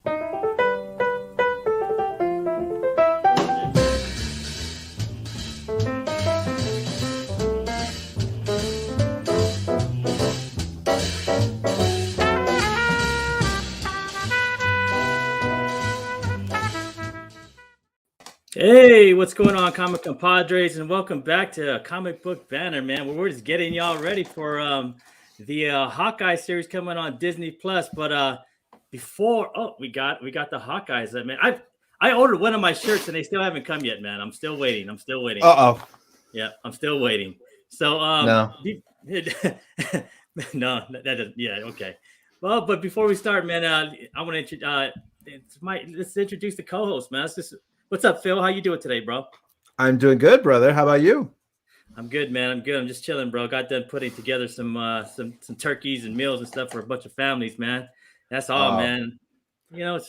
Hey, what's going on, comic compadres, and welcome back to Comic Book Banter, man. Where we're just getting y'all ready for the Hawkeye series coming on Disney Plus. But before, we got the Hawkeyes, man. I ordered one of my shirts and they still haven't come yet, man. I'm still waiting. Yeah, I'm still waiting. So no, no, that doesn't. Yeah, okay. Well, but before we start, man, I want to let's introduce the co-host, man. What's up, Phil? How you doing today, bro? I'm doing good, brother. How about you? I'm good, man. I'm good. I'm just chilling, bro. Got done putting together some turkeys and meals and stuff for a bunch of families, man. That's all, man. You know,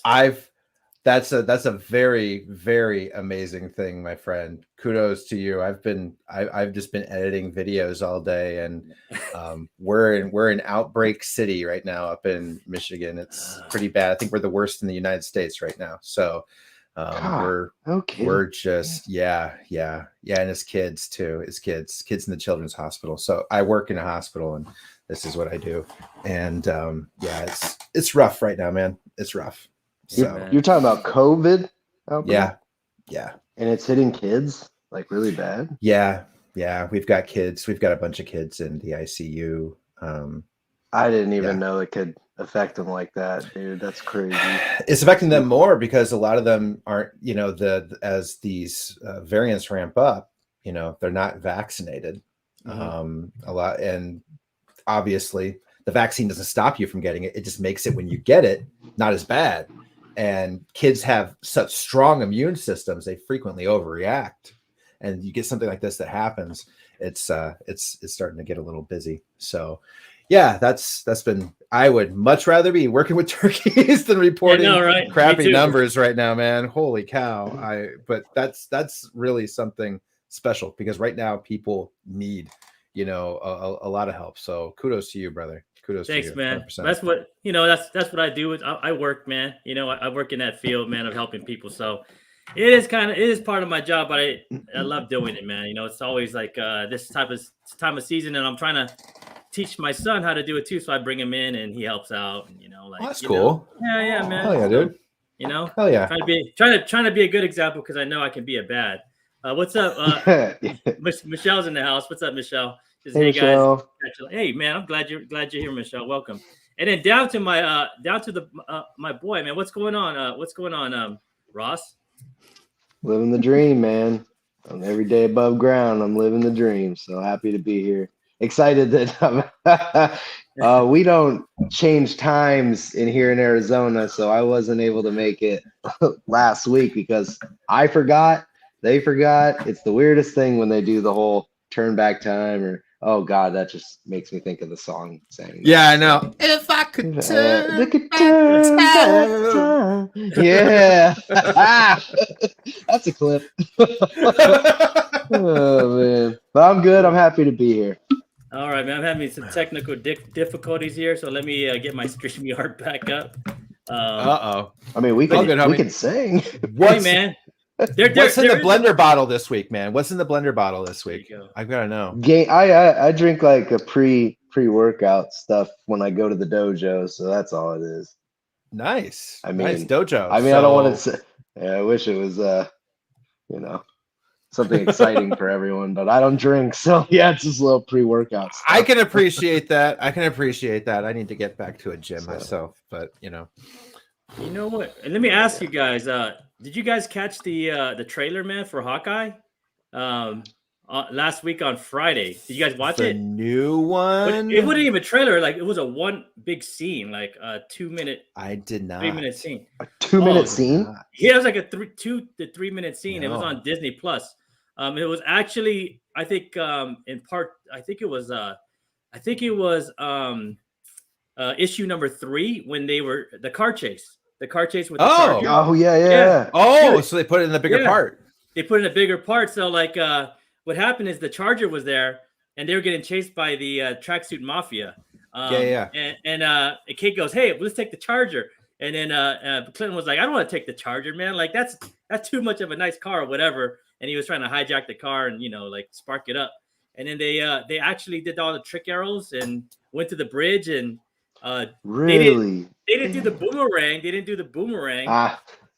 that's a very, very amazing thing, my friend. Kudos to you. I've just been editing videos all day, and we're in Outbreak City right now up in Michigan. It's pretty bad. I think we're the worst in the United States right now. So we're just yeah, and his kids too. His kids in the children's hospital. So I work in a hospital, and this is what I do. And it's rough right now, man. It's rough. So you're talking about COVID outbreak? Yeah. And it's hitting kids like really bad? Yeah. We've got kids. We've got a bunch of kids in the ICU. I didn't even know it could affect them like that, dude. That's crazy. It's affecting them more because a lot of them aren't, as these variants ramp up, they're not vaccinated. A lot. And obviously the vaccine doesn't stop you from getting it. It just makes it, when you get it, not as bad. And kids have such strong immune systems, they frequently overreact. And you get something like this that happens, it's starting to get a little busy. So yeah, that's been. I would much rather be working with turkeys than reporting crappy numbers right now, man. Holy cow! But that's really something special, because right now people need, a lot of help. So kudos to you, brother. Kudos to you. Thanks, man. 100%. That's what that's what I do. I work, man. I work in that field, man, of helping people. So it is part of my job, but I love doing it, man. It's always like this time of season, and I'm trying to teach my son how to do it too. So I bring him in, and he helps out. And that's cool. Yeah, man. Hell yeah, dude. Hell yeah. Trying to be a good example, because I know I can be a bad. What's up? Michelle's in the house. What's up, Michelle? Hey, Michelle. Guys. Hey, man. I'm glad you're here, Michelle. Welcome. And then down to my my boy, man. What's going on? Ross? Living the dream, man. I'm every day above ground. I'm living the dream. So happy to be here. Excited that we don't change times here in Arizona, so I wasn't able to make it last week because I forgot, they forgot. It's the weirdest thing when they do the whole turn back time, or oh god, that just makes me think of the song saying. Yeah, I know. If I could turn back time. Yeah, that's a clip. Oh man, but I'm good. I'm happy to be here. All right, man. I'm having some technical difficulties here, so let me get my StreamYard back up. I mean, we can sing. Hey, man. What's in the blender bottle this week, man? What's in the blender bottle this week? I've got to know. I drink like a pre-workout stuff when I go to the dojo, so that's all it is. Nice. Nice dojo. I mean, I don't want to say. Yeah, I wish it was, something exciting for everyone, but I don't drink, so yeah, it's just a little pre-workout stuff. I can appreciate that. I need to get back to a gym myself, but You know what? And let me ask you guys. Did you guys catch the trailer, man, for Hawkeye? Last week on Friday. Did you guys watch it? The new one? But it wasn't even a trailer. Like, it was a one big scene, like a 2-minute. I did not. 3-minute scene. A 2-minute scene? Yeah, it was like a 2 to 3-minute scene. No. It was on Disney Plus. It was actually, I think, in part, I think it was issue number 3 when they were the car chase with the Charger. Oh yeah. Oh, so they put it in the bigger part. They put it in a bigger part. So like, what happened is the Charger was there, and they were getting chased by the tracksuit mafia. And a kid goes, "Hey, let's take the Charger." And then Clinton was like, I don't want to take the Charger, man. Like that's too much of a nice car or whatever. And he was trying to hijack the car and like spark it up. And then they actually did all the trick arrows and went to the bridge and really they didn't do the boomerang. They didn't do the boomerang.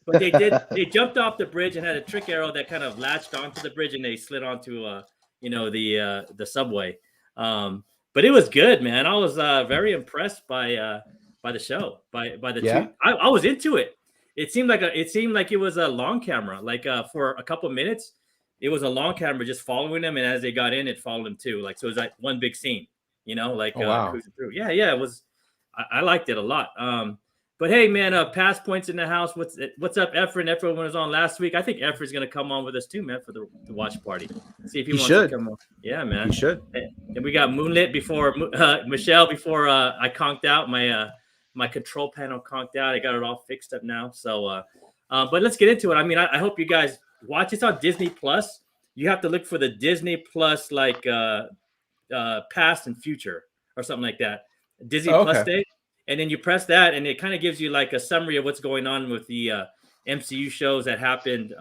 But they did. They jumped off the bridge and had a trick arrow that kind of latched onto the bridge, and they slid onto, the subway. But it was good, man. I was very impressed by the show, by the two. I was into it. It seemed like it was a long camera. Like for a couple of minutes, it was a long camera just following them, and as they got in, it followed them too. Like so, it was like one big scene. Cruising through. Yeah, it was. I liked it a lot. But hey, man, past points in the house. What's up, Efren? Efren was on last week. I think Efren's gonna come on with us too, man, for the watch party. See if he wants to come on. Yeah, man. He should. And we got Moonlit before Michelle. Before I conked out my control panel conked out. I got it all fixed up now. So, but let's get into it. I mean, I hope you guys watch. It's on Disney Plus. You have to look for the Disney Plus past and future or something like that. Disney Plus Day. And then you press that, and it kind of gives you like a summary of what's going on with the MCU shows that happened,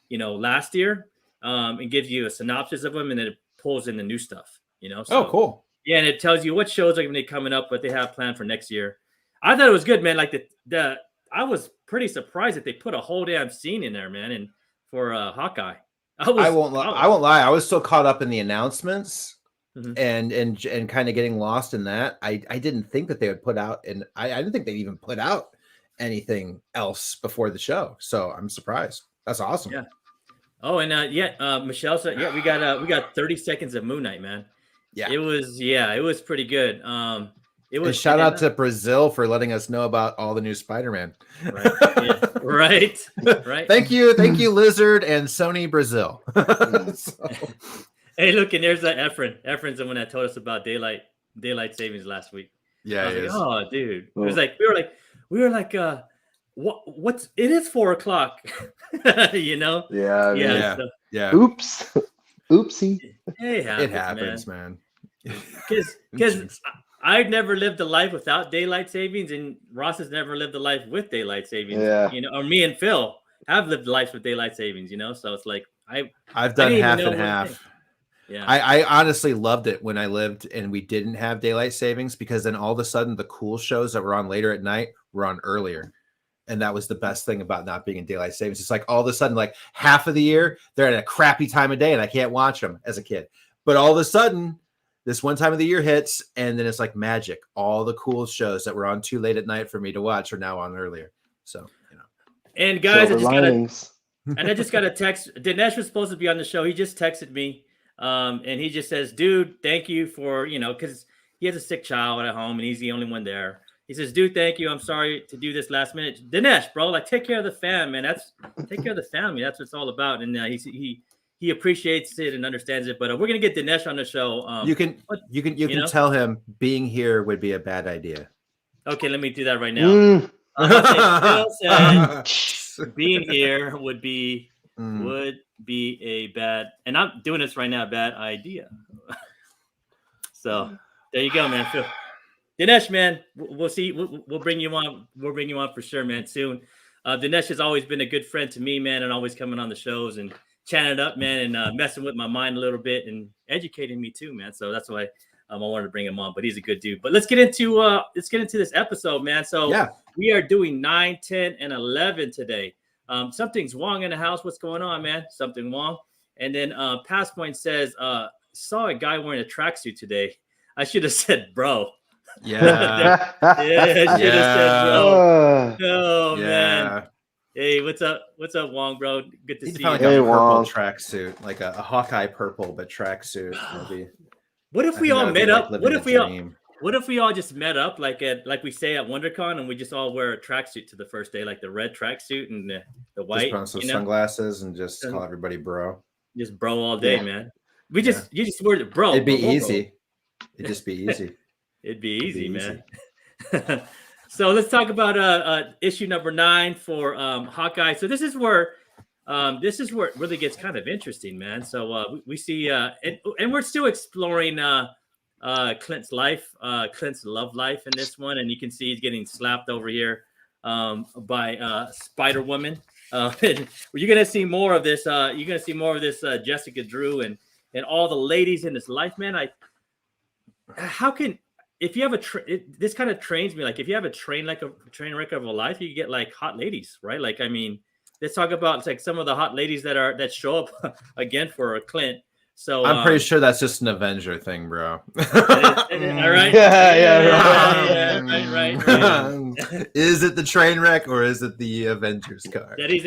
last year. It gives you a synopsis of them, and then it pulls in the new stuff. So, cool. Yeah, and it tells you what shows are going to be coming up, what they have planned for next year. I thought it was good, man. Like I was pretty surprised that they put a whole damn scene in there, man, and for Hawkeye. I won't lie. I was still caught up in the announcements. And kind of getting lost in that. I didn't think that they would put out, and I didn't think they'd even put out anything else before the show. So I'm surprised. That's awesome. Yeah. Oh, and Michelle said, we got 30 seconds of Moon Knight, man. Yeah. It was pretty good. It was. And shout out to Brazil for letting us know about all the new Spider-Man. Right. Yeah. right. Thank you, Lizard and Sony Brazil. Hey, look, and there's Efren. Efren's the one that told us about daylight savings last week. Yeah, it is. Oh, dude, it was like we were like, what's it is 4:00, Yeah. Oops, oopsie. It happens, man. Because I've never lived a life without daylight savings, and Ross has never lived a life with daylight savings. Yeah. Or me and Phil have lived life with daylight savings. So it's like I've done half and half. Yeah, I honestly loved it when I lived and we didn't have daylight savings, because then all of a sudden the cool shows that were on later at night were on earlier. And that was the best thing about not being in daylight savings. It's like all of a sudden, like half of the year, they're at a crappy time of day and I can't watch them as a kid. But all of a sudden, this one time of the year hits, and then it's like magic. All the cool shows that were on too late at night for me to watch are now on earlier. So, And guys, I just got a text. Dinesh was supposed to be on the show. He just texted me. And he just says, dude, thank you for, because he has a sick child at home and he's the only one there. He says, dude, thank you. I'm sorry to do this last minute. Dinesh, bro, like take care of the fam, man. Take care of the family. That's what it's all about. And he appreciates it and understands it. But we're going to get Dinesh on the show. You can tell him being here would be a bad idea. Okay, let me do that right now. Phil said being here would be a bad, and I'm doing this right now, bad idea. So there you go, man. Phil. Dinesh, man, we'll see. We'll bring you on. We'll bring you on for sure, man, soon. Dinesh has always been a good friend to me, man, and always coming on the shows and chatting it up, man, and messing with my mind a little bit and educating me too, man. So that's why I wanted to bring him on. But he's a good dude. But let's get into this episode, man. So we are doing 9, 10, and 11 today. Something's wrong in the house. What's going on, man? Something wrong. And then Past Point says, saw a guy wearing a tracksuit today. I should have said, bro. Yeah. I should have said, bro. No, man. Hey, what's up? What's up, Wong, bro? Good to see you. Like a purple tracksuit, like a Hawkeye purple, but tracksuit. Maybe. What if we all met up? What if we all just met up like we say at WonderCon, and we just all wear a tracksuit to the first day, like the red tracksuit and the white, just put on some sunglasses and just call everybody bro. Just bro all day, man. You just wear it, bro. It'd be easy. It'd just be easy. It'd be easy, man. So let's talk about issue number 9 for Hawkeye. So this is where it really gets kind of interesting, man. So we see and we're still exploring Clint's life, Clint's love life in this one, and you can see he's getting slapped over here by Spider Woman. You're gonna see more of this. You're gonna see more of this Jessica Drew and all the ladies in his life, man. How can if you have this kind of trains me, like if you have a train wreck of a life, you get like hot ladies, right? Like I mean, let's talk about like some of the hot ladies that show up again for Clint. So I'm pretty sure that's just an Avenger thing, bro. All right. Right. Is it the train wreck or is it the Avengers card? That he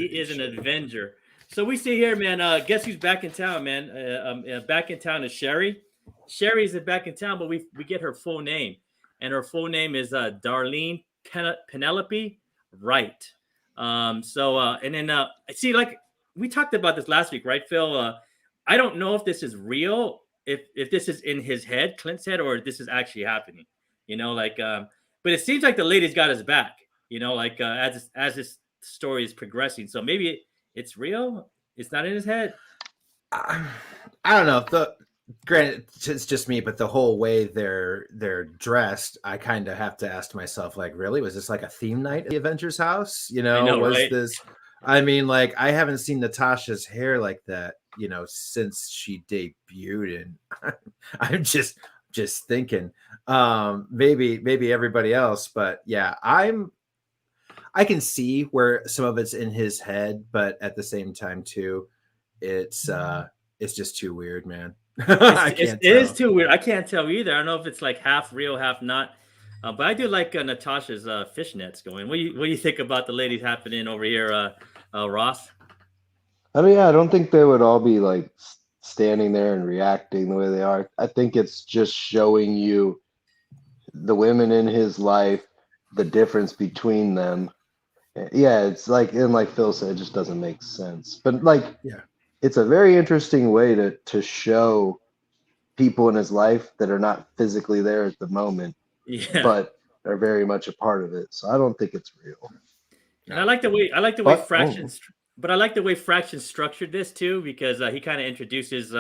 is an Avenger. So we see here, man. Guess who's back in town, man? Back in town is Sherry. Sherry's back in town, but we get her full name, and her full name is Darlene Penelope Wright. And then see, like we talked about this last week, right, Phil? I don't know if this is real, if this is in his head, Clint's head, or if this is actually happening. You know, like, but it seems like the lady's got his back. You know, like as this story is progressing, so maybe it's real. It's not in his head. I don't know. Granted, it's just me, but the whole way they're dressed, I kind of have to ask myself, like, really, was this like a theme night at the Avengers house? You know, was right? This? I mean, like, I haven't seen Natasha's hair like that, you know, since she debuted, and I'm just thinking, maybe everybody else, but yeah, I can see where some of it's in his head, but at the same time, too, it's just too weird, man. It is too weird. I can't tell either. I don't know if it's like half real, half not. But I do like Natasha's fishnets going. What do you think about the ladies happening over here, Ross? I mean, I don't think they would all be like standing there and reacting the way they are. I think it's just showing you the women in his life, the difference between them. Yeah, it's like, and like Phil said, it just doesn't make sense. But like, yeah, it's a very interesting way to show people in his life that are not physically there at the moment, but are very much a part of it. So I don't think it's real. And I like the way Fractions, but I like the way Fractions structured this too, because he kind of introduces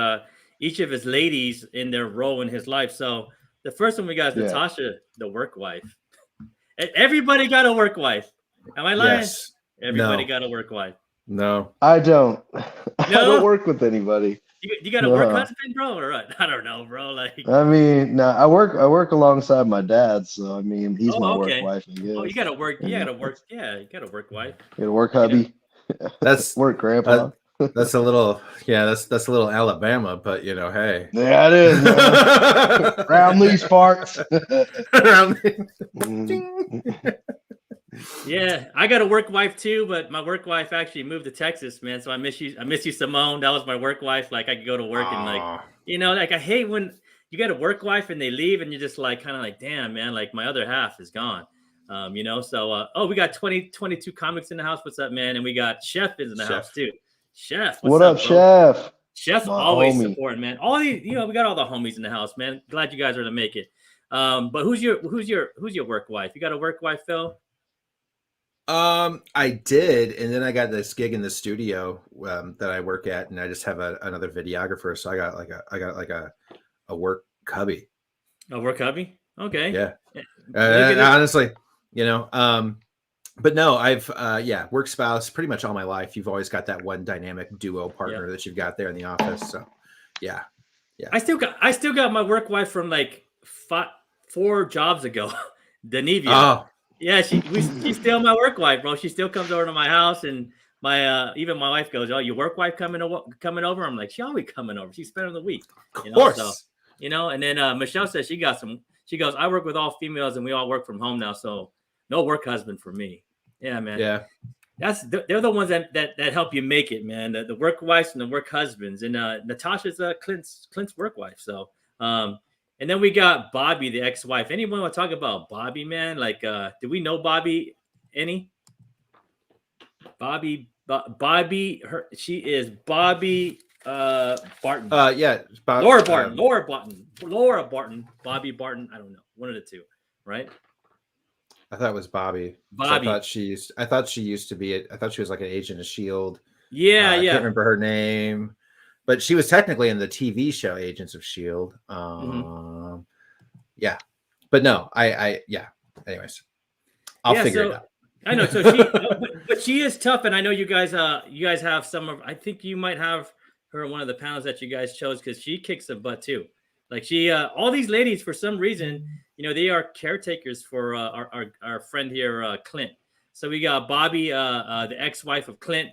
each of his ladies in their role in his life. So the first one we got is Natasha, the work wife. Everybody got a work wife. Am I lying? Yes. Everybody got a work wife. No, I don't. No? I don't work with anybody. You got a work husband, bro, or what? I don't know, bro. Like, I mean, no, I work alongside my dad, so I mean, he's my work wife. I guess. Oh, you gotta work. You gotta work. Yeah, you gotta work wife. You gotta work, hubby. That's work, grandpa. That's a little, that's a little Alabama, but you know, hey. Yeah, it is. Man. Round these parts. Yeah, I got a work wife too, but my work wife actually moved to Texas, man. So I miss you, Simone. That was my work wife. Like I could go to work and like, you know, like I hate when you got a work wife and they leave and you're just like kind of like, damn, man, like my other half is gone. You know, so we got 22 comics in the house. What's up, man? And we got Chef is in the house too. Chef, what up, Chef? Chef's always supporting, man. All these, you know, we got all the homies in the house, man. Glad you guys are to make it. But who's your work wife? You got a work wife, Phil? I did, and then I got this gig in the studio that I work at, and I just have another videographer. So I got like a work hubby. A work hubby? Okay. Yeah. Honestly, you know, but no, I've work spouse pretty much all my life. You've always got that one dynamic duo partner that you've got there in the office. So yeah. I still got my work wife from like 4 jobs ago. Denevia. Oh. Yeah, she's still my work wife, bro. She still comes over to my house, and my even my wife goes, "Oh, your work wife coming over?" I'm like, "She always coming over. She's spending the week." You know? Of course. So, you know. And then Michelle says she got some. She goes, "I work with all females, and we all work from home now, so no work husband for me." Yeah, man. Yeah. They're the ones that help you make it, man. The work wives and the work husbands, and Natasha's Clint's work wife. So and then we got Bobby, the ex-wife. Anyone want to talk about Bobby, man? Like, do we know Bobby any? Bobby, she is Bobby Barton. Yeah. Laura Barton. Bobby Barton. I don't know. One of the two, right? I thought it was Bobby. Bobby. I thought she used to be. I thought she was like an agent of S.H.I.E.L.D. Yeah. I can't remember her name. But she was technically in the TV show Agents of S.H.I.E.L.D. Yeah. But no, I anyways. I'll figure it out. I know. So she, but she is tough, and I know you guys have some of. I think you might have her in one of the panels that you guys chose because she kicks some butt too. Like she, all these ladies for some reason, they are caretakers for our friend here, Clint. So we got Bobby, the ex-wife of Clint,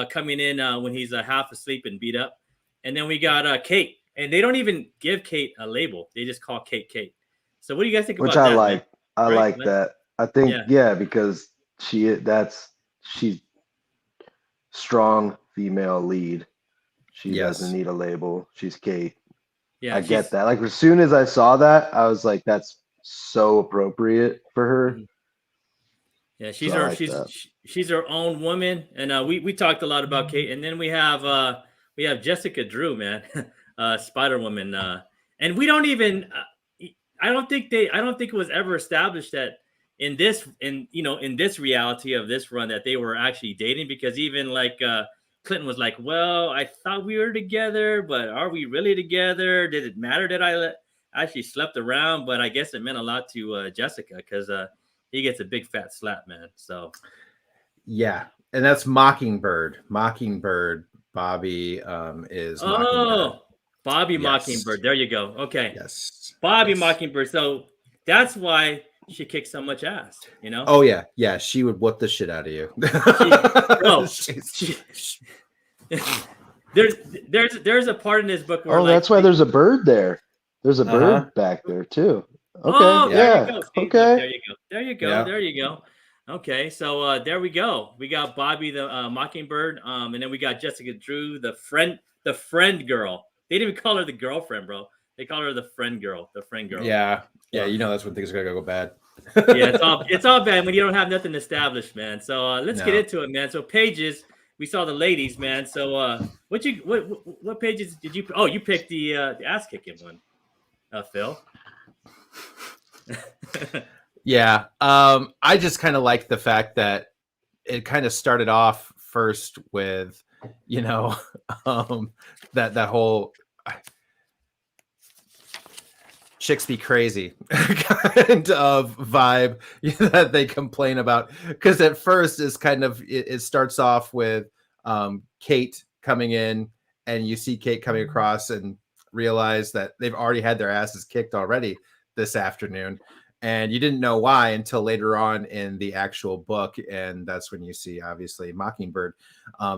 coming in when he's half asleep and beat up, and then we got Kate, and they don't even give Kate a label; they just call Kate Kate. So what do you guys think about that? Which I like. Man? I Right? like that. I think because she's strong female lead. She doesn't need a label. She's Kate. Yeah, I get that. Like as soon as I saw that, I was like, that's so appropriate for her. Yeah, she's her own woman, and we talked a lot about Kate, and then we have Jessica Drew, man, Spider Woman, and we don't even. I don't think it was ever established that in this reality of this run that they were actually dating, because even like Clinton was like, well, I thought we were together, but are we really together? Did it matter that I actually slept around? But I guess it meant a lot to Jessica because he gets a big fat slap, man. So yeah, and that's Mockingbird. Bobby is Mockingbird. Bobby Mockingbird. There you go. Okay. Yes. Bobby Mockingbird. So that's why she kicks so much ass, Oh yeah. Yeah. She would whoop the shit out of you. There's a part in this book where that's why there's a bird there. There's a bird back there too. Okay. There you go. Okay. So there we go. We got Bobby the Mockingbird. And then we got Jessica Drew, the friend girl. They didn't even call her the girlfriend, bro. They call her the friend girl. Yeah. Yeah, that's when things are gonna go bad. Yeah, it's all bad when you don't have nothing established, man. So let's get into it, man. So pages, we saw the ladies, man. So what pages did you? Oh, you picked the ass kicking one, Phil. Yeah, I just kind of like the fact that it kind of started off first with, that whole chicks be crazy kind of vibe that they complain about, because at first it's kind of it starts off with Kate coming in, and you see Kate coming across and realize that they've already had their asses kicked already this afternoon, and you didn't know why until later on in the actual book, and that's when you see obviously Mockingbird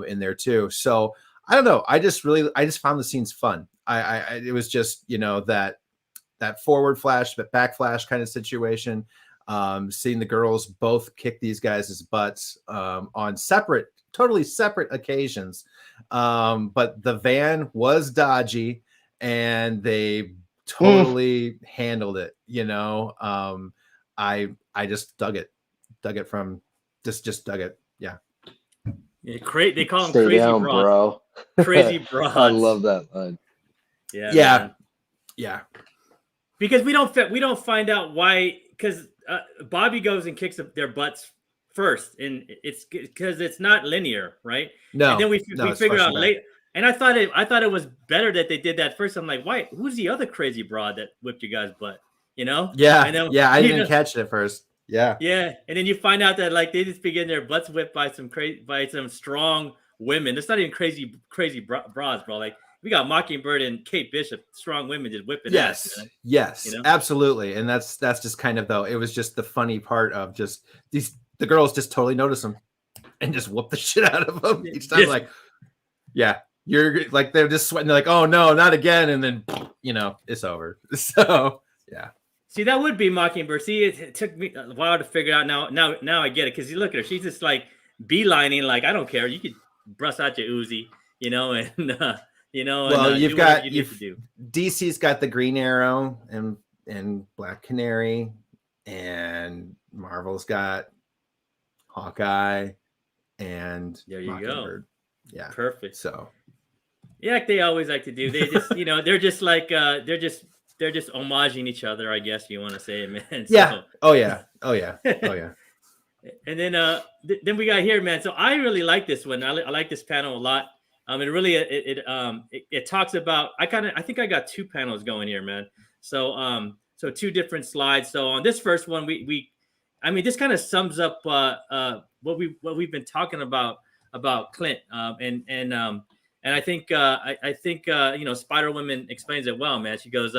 in there too. So I don't know, I just found the scenes fun. It was just that forward flash, but back flash kind of situation. Seeing the girls both kick these guys' butts on totally separate occasions. But the van was dodgy and they totally handled it. I just dug it from just dug it. Yeah. Yeah, they call them Stay crazy down, broads. bro. Crazy broads. I love that line. Yeah. Yeah. Because we don't find out why, because Bobby goes and kicks their butts first, and it's because it's not linear, right? No, and then we figure out later. And I thought it was better that they did that first. I'm like, why? Who's the other crazy broad that whipped you guys' butt? Yeah, and then, I didn't catch it at first. Yeah, and then you find out that like they just begin their butts whipped by some strong women. It's not even crazy broads, bro. Like, we got Mockingbird and Kate Bishop, strong women just whipping ass. Yes, absolutely. And that's just kind of, though, it was just the funny part of just the girls just totally notice them and just whoop the shit out of them each time. Like, yeah, you're like, they're just sweating. They're like, oh no, not again. And then, it's over. So, yeah. See, that would be Mockingbird. See, it took me a while to figure out. Now I get it. Because you look at her, she's just like beelining, like, I don't care. You could bust out your Uzi, and DC's got the Green Arrow and Black Canary, and Marvel's got Hawkeye, and there you Mockingbird. Go. Yeah, perfect. So, yeah, they always like to do. They just, they're just like they're just homaging each other, I guess you want to say it, man. So, yeah. Oh yeah. And then we got here, man. So I really like this one. I like this panel a lot. It talks about. I think I got two panels going here, man. So two different slides. So on this first one, we I mean, this kind of sums up what we've been talking about Clint, and I think Spider Woman explains it well, man. She goes,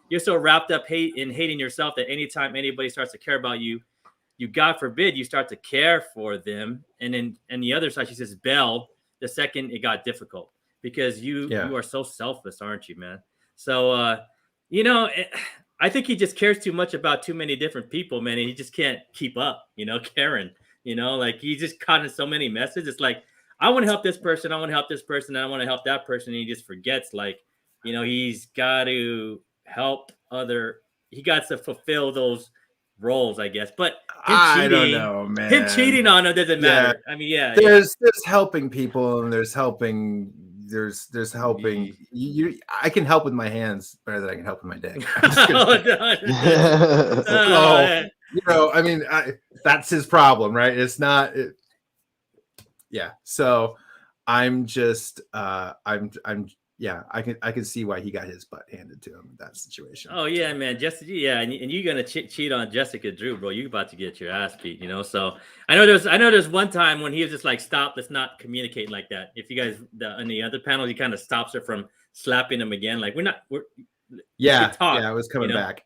"You're so wrapped up in hating yourself that anytime anybody starts to care about you, God forbid you start to care for them." And then the other side, she says, "Belle, the second it got difficult, because you are so selfless, aren't you, man?" So I think he just cares too much about too many different people, man, and he just can't keep up, caring, like he's just caught in so many messages. It's like, I want to help this person, I want to help this person, and I want to help that person, and he just forgets, like, he's got to he got to fulfill those roles, I guess. But I don't know, man. Him cheating on him doesn't matter. I mean, there's helping people, and there's helping. There's helping. I can help with my hands better than I can help with my dick. I mean, that's his problem, right? It's not. So I'm just. I can see why he got his butt handed to him in that situation. Oh yeah, man, Jessica. Yeah, and you're gonna cheat on Jessica Drew, bro. You about to get your ass beat, So I know there's one time when he was just like, "Stop, let's not communicate like that." If you guys on the other panel, he kind of stops her from slapping him again. Like, we can talk, I was coming back.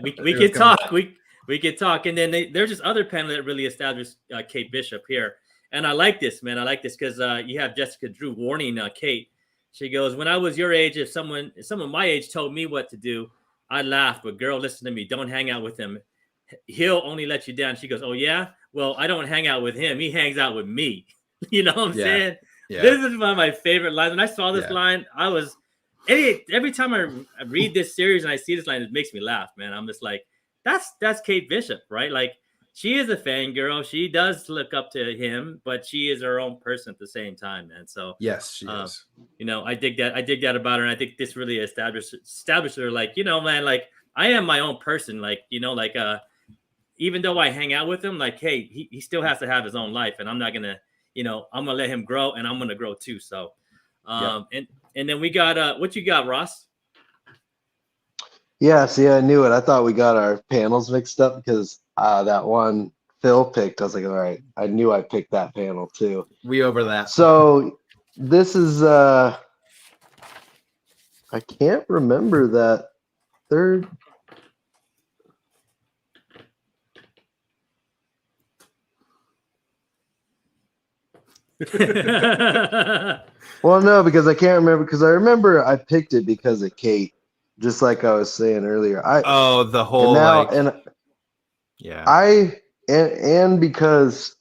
we can talk. We can talk, and then there's this other panel that really established Kate Bishop here, and I like this, man. I like this because you have Jessica Drew warning Kate. She goes, "When I was your age, if someone my age told me what to do, I'd laugh. But girl, listen to me. Don't hang out with him. He'll only let you down." She goes, "Oh yeah? Well, I don't hang out with him. He hangs out with me." You know what I'm saying? Yeah. This is one of my favorite lines. When I saw this line, I was every time I read this series and I see this line, it makes me laugh, man. I'm just like, that's Kate Bishop, right? Like, she is a fangirl. She does look up to him, but she is her own person at the same time, man. So yes, she is. I dig that. I dig that about her, and I think this really established her. Like, man, like, I am my own person. Like, even though I hang out with him, like, hey, he still has to have his own life, and I'm not gonna, I'm gonna let him grow, and I'm gonna grow too. So, and then we got what you got, Ross? Yeah, see, I knew it. I thought we got our panels mixed up because that one Phil picked. I was like, all right, I knew I picked that panel too. We overlap. So this is I can't remember that third. Well, no, because I can't remember, because I remember I picked it because of Kate, just like I was saying earlier. The whole because,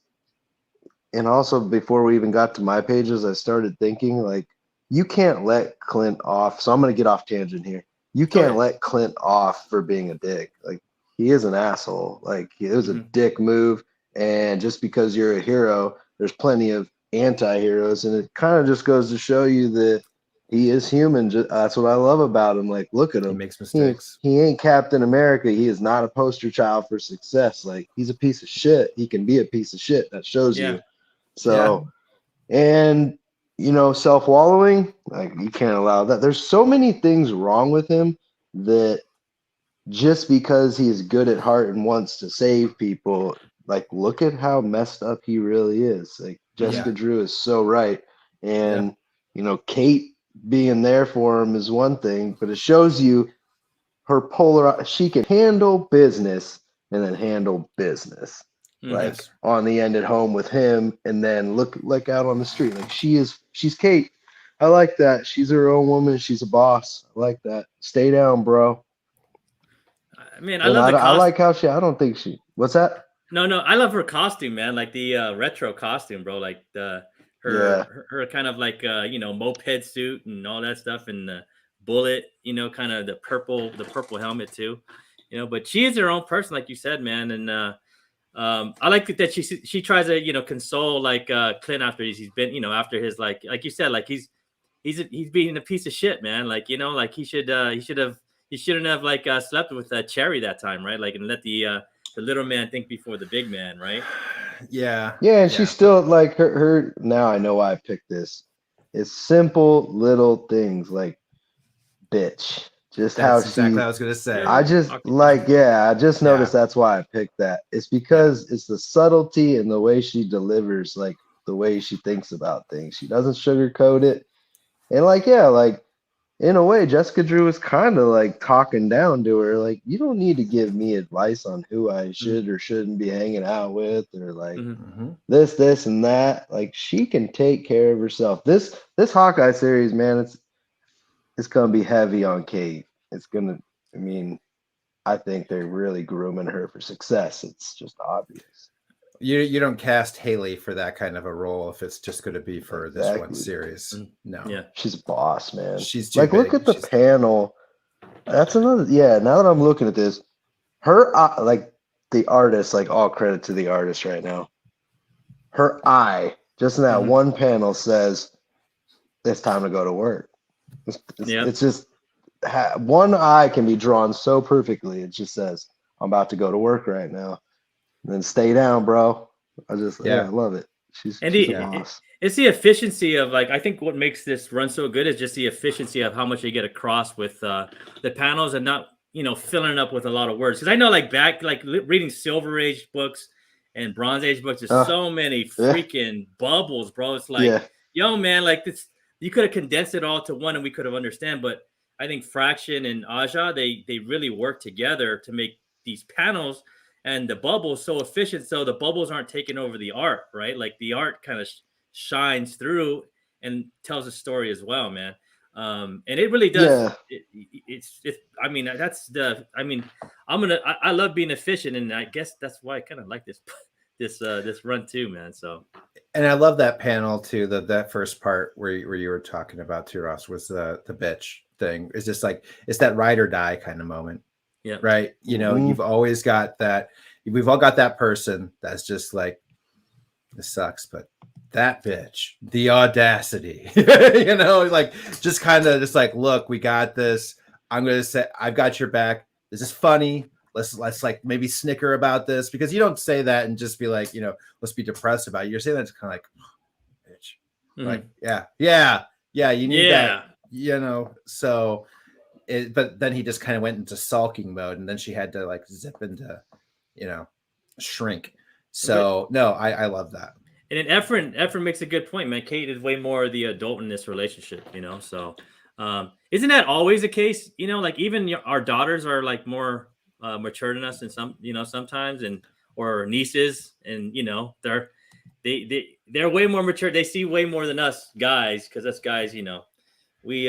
and also before we even got to my pages, I started thinking, like, you can't let Clint off. So I'm going to get off tangent here. You can't let Clint off for being a dick. Like, he is an asshole. Like, it was a dick move. And just because you're a hero, there's plenty of anti-heroes. And it kind of just goes to show you that he is human. That's what I love about him. Like, look at him. He makes mistakes. He ain't Captain America. He is not a poster child for success. Like, he's a piece of shit. He can be a piece of shit. That shows you. So, and, self-wallowing, like, you can't allow that. There's so many things wrong with him that just because he's good at heart and wants to save people, like, look at how messed up he really is. Like, Jessica Drew is so right. And, Kate being there for him is one thing, but it shows you her she can handle business and then handle business. Like, on the end at home with him, and then look out on the street. Like, she's Kate. I like that. She's her own woman. She's a boss. I like that. Stay down, bro. I mean, I love I like how I don't think she. What's that? No, I love her costume, man. Like the retro costume, bro. Like her kind of like moped suit and all that stuff, and the bullet, kind of the purple helmet too, But she is her own person, like you said, man. And I like that she tries to console like Clint after he's been after his like you said, like he's being a piece of shit, man. Like like he shouldn't have like slept with Cherry that time, right? Like, and let the little man think before the big man, right? And she's still like her. Now I know why I picked this. It's simple little things like bitch. Just That's how exactly she. what I was gonna say. I just I just noticed that's why I picked that. It's because it's the subtlety and the way she delivers, like the way she thinks about things. She doesn't sugarcoat it. And like, like in a way, Jessica Drew was kind of like talking down to her, like, you don't need to give me advice on who I should or shouldn't be hanging out with, or like this, and that. Like, she can take care of herself. This Hawkeye series, man, it's gonna be heavy on Kate. I mean, I think they're really grooming her for success. It's just obvious. You don't cast Haley for that kind of a role if it's just going to be for this one series. No. Yeah. She's a boss, man. She's too like, big. look at the panel. That's another. Yeah. Now that I'm looking at this, her like the artist, like all credit to the artist right now. Her eye, just in that one panel, says it's time to go to work. It's just one eye can be drawn so perfectly. It just says, I'm about to go to work right now. And then stay down, bro. I love it. She's a boss. It's the efficiency of, like, I think what makes this run so good is just the efficiency of how much they get across with the panels, and not, filling it up with a lot of words. Because I know, like, reading Silver Age books and Bronze Age books, there's so many freaking bubbles, bro. It's like, yo, man, like, this, you could have condensed it all to one and we could have understand. But I think Fraction and Aja, they really work together to make these panels and the bubbles so efficient, so the bubbles aren't taking over the art, right? Like, the art kind of shines through and tells a story as well, man. And it really does. I love being efficient, and I guess that's why I kind of like this run too, man. So, and I love that panel too. That first part where you were talking about too, Ross, was the bitch thing. It's just like, it's that ride or die kind of moment. Yeah. Right. You've always got that. We've all got that person that's just like, this sucks, but that bitch, the audacity, like, just kind of just like, look, we got this. I'm going to say, I've got your back. This is funny. Let's like maybe snicker about this, because you don't say that and just be like, let's be depressed about it. You're saying that's kind of like, oh, bitch. Like, you need that, so. But then he just kind of went into sulking mode, and then she had to like zip into, shrink. So no, I love that. And then Efren makes a good point, man. Kate is way more the adult in this relationship, So, isn't that always the case? Like, even our daughters are like more mature than us, and sometimes, or nieces, and they're way more mature. They see way more than us guys, because us guys, we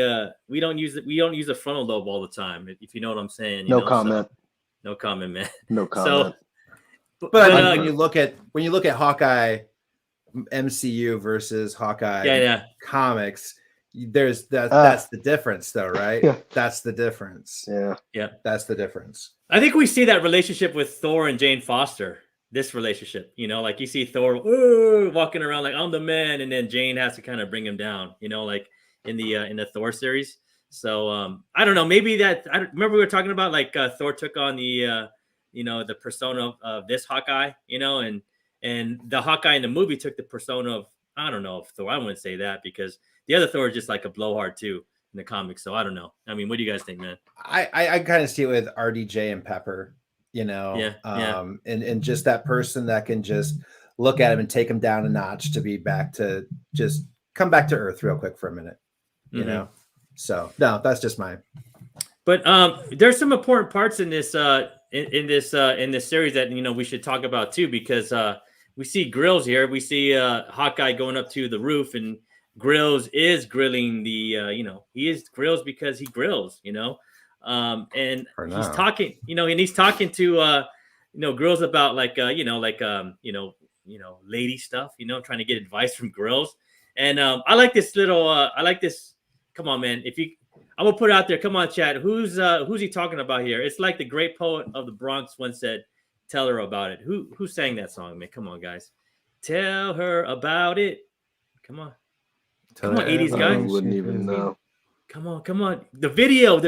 don't use the frontal lobe all the time, if you know what I'm saying. No comment. So, no comment, man. No comment. So, but when you look at Hawkeye MCU versus Hawkeye comics, there's that's the difference, though, right? That's the difference. Yeah, that's the difference. I think we see that relationship with Thor and Jane Foster. This relationship, like, you see Thor walking around like, I'm the man, and then Jane has to kind of bring him down, like in the Thor series. So I don't know, maybe I remember we were talking about, like, Thor took on the the persona of this Hawkeye, and the Hawkeye in the movie took the persona of, I don't know if Thor, I wouldn't say that, because the other Thor is just like a blowhard too in the comics. So I don't know. I mean, what do you guys think, man? I kind of see it with RDJ and Pepper, and just that person that can just look at him and take him down a notch to be back to just come back to earth real quick for a minute, So no, that's just mine. But there's some important parts in this in this series that we should talk about too, because we see Grills here. We see Hawkeye going up to the roof, and Grills is grilling the he is Grills because he grills, and he's talking, and he's talking to Grills about lady stuff, trying to get advice from Grills. And I like this little come on, man, I'm gonna put it out there. Come on, chat. Who's he talking about here? It's like the great poet of the Bronx once said, "Tell her about it." Who sang that song, man? Come on, guys. Tell her about it. Come on. Come on, 80s guys. I wouldn't even know. Come on. The video.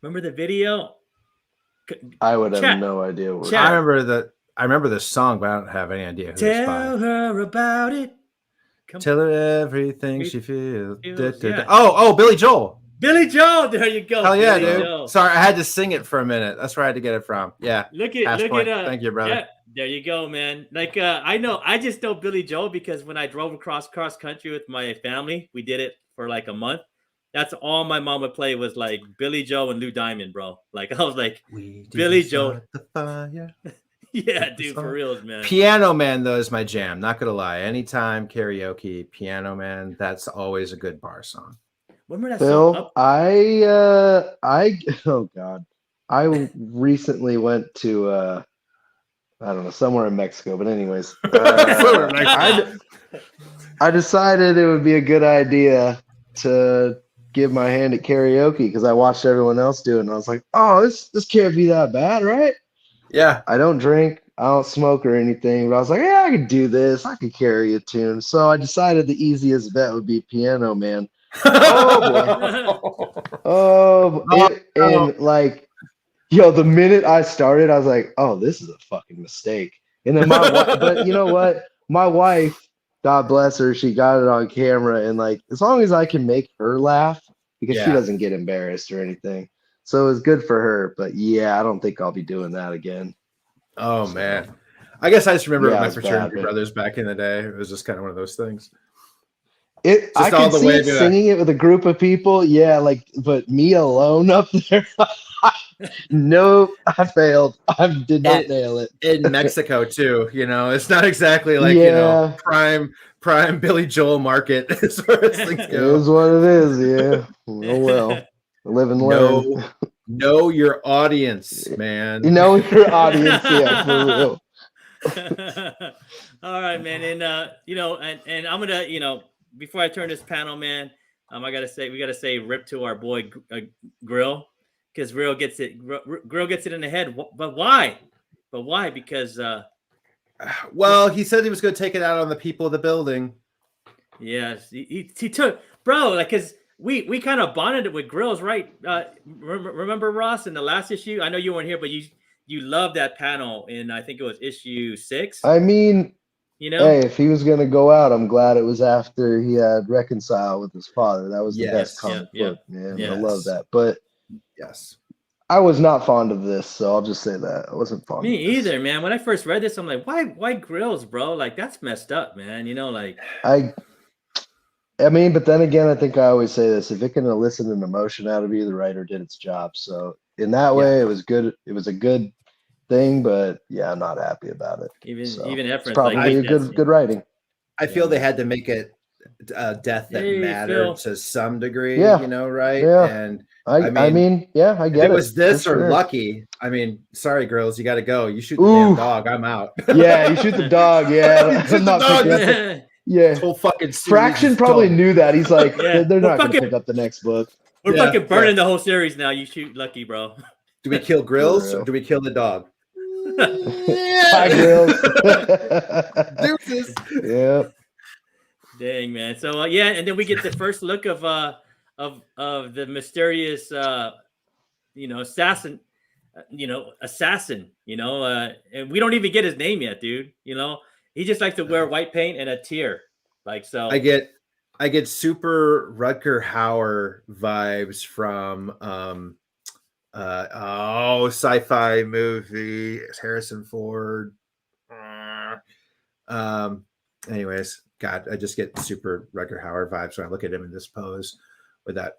Remember the video? I would have no idea. I remember the song, but I don't have any idea who Tell her about it. Tell her everything she feels. Oh, Billy Joel. Billy Joe. There you go. Hell yeah, Billy dude. Joe. Sorry, I had to sing it for a minute. That's where I had to get it from. Yeah. Look at Thank you, brother. Yeah, there you go, man. Like I just know Billy Joe because when I drove across country with my family, we did it for like a month. That's all my mom would play was like Billy Joe and Lou Diamond, bro. Like I was like, Billy Joe. Yeah, dude, for reals, man. Piano Man, though, is my jam. Not gonna lie. Anytime karaoke, Piano Man, that's always a good bar song. Remember that Phil, song? oh God, I recently went to I don't know, somewhere in Mexico, but anyways, I decided it would be a good idea to give my hand at karaoke because I watched everyone else do it, and I was like, oh, this can't be that bad, right? Yeah. I don't drink, I don't smoke or anything, but I was like, yeah, I could do this. I could carry a tune. So I decided the easiest bet would be Piano Man. And like, yo, the minute I started, I was like, oh, this is a fucking mistake. And then but you know what? My wife, God bless her, she got it on camera, and like, as long as I can make her laugh, because she doesn't get embarrassed or anything. So it was good for her, but yeah, I don't think I'll be doing that again. Oh man, I guess I just remember my fraternity bad, brothers back in the day. It was just kind of one of those things. I could see it singing it with a group of people, yeah, like, but me alone up there, nope, I failed. I did not nail it. In Mexico too, you know, it's not exactly like you know prime Billy Joel market as far as things go. It is what it is, yeah. Oh well. Live and learn. Know your audience, man. You know your audience, yeah, for real. All right, man. And you know, and I'm gonna, you know, before I turn this panel, man, we gotta say rip to our boy Grill, because Grill gets it in the head. But why? Because well, he said he was gonna take it out on the people of the building. Yes, he took, bro, like, because we kind of bonded it with Grills, right? Remember, Ross, in the last issue? I know you weren't here, but you loved that panel in, I think it was issue 6. I mean, you know, hey, if he was gonna go out, I'm glad it was after he had reconciled with his father. That was the best comic book, man. I love that. But yes, I was not fond of this, so I'll just say that I wasn't fond. Me either, man. When I first read this, I'm like, why Grills, bro? Like, that's messed up, man. You know, like I mean, but then again, I think I always say this: if it can elicit an emotion out of you, the writer did its job. So in that way, it was good. It was a good thing, but yeah, I'm not happy about it. Even it's probably like good writing. I feel they had to make it a death that mattered to some degree. Yeah. You know, right? Yeah. And I mean, yeah, I get it. If it was this or Lucky, I mean, sorry, girls, you got to go. You shoot the damn dog. I'm out. Yeah, you shoot the dog. Yeah, I'm not picking up. Yeah, this whole fucking Fraction probably knew that. He's like, they're not going to pick up the next book. We're fucking burning the whole series now. You shoot Lucky, bro. Do we kill Grills or do we kill the dog? Hi, Grills. Deuces. Yeah. Dang, man. So and then we get the first look of the mysterious assassin. And we don't even get his name yet, dude. You know, he just likes to wear white paint and a tear. Like, so I get super Rutger Hauer vibes from sci-fi movie. It's Harrison Ford. Anyways, God, I just get super Rutger Hauer vibes when I look at him in this pose with that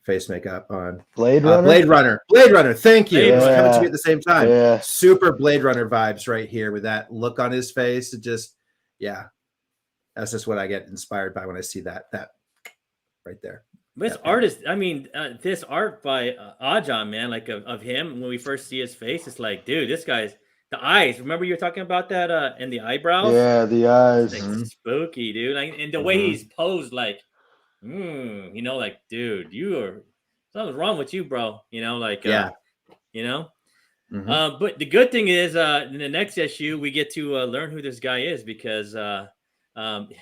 face makeup on. Blade Runner. Blade Runner. Thank you. It's coming to me at the same time. Yeah. Super Blade Runner vibes right here with that look on his face. It just, that's just what I get inspired by when I see that right there. This artist, I mean, this art by Ajan, man, like of him, when we first see his face, it's like, dude, this guy's, the eyes. Remember you were talking about that and the eyebrows? Yeah, the eyes. Like, spooky, dude. Like, and the way he's posed, like, like, dude, something's wrong with you, bro. You know, like, but the good thing is, in the next issue, we get to learn who this guy is, because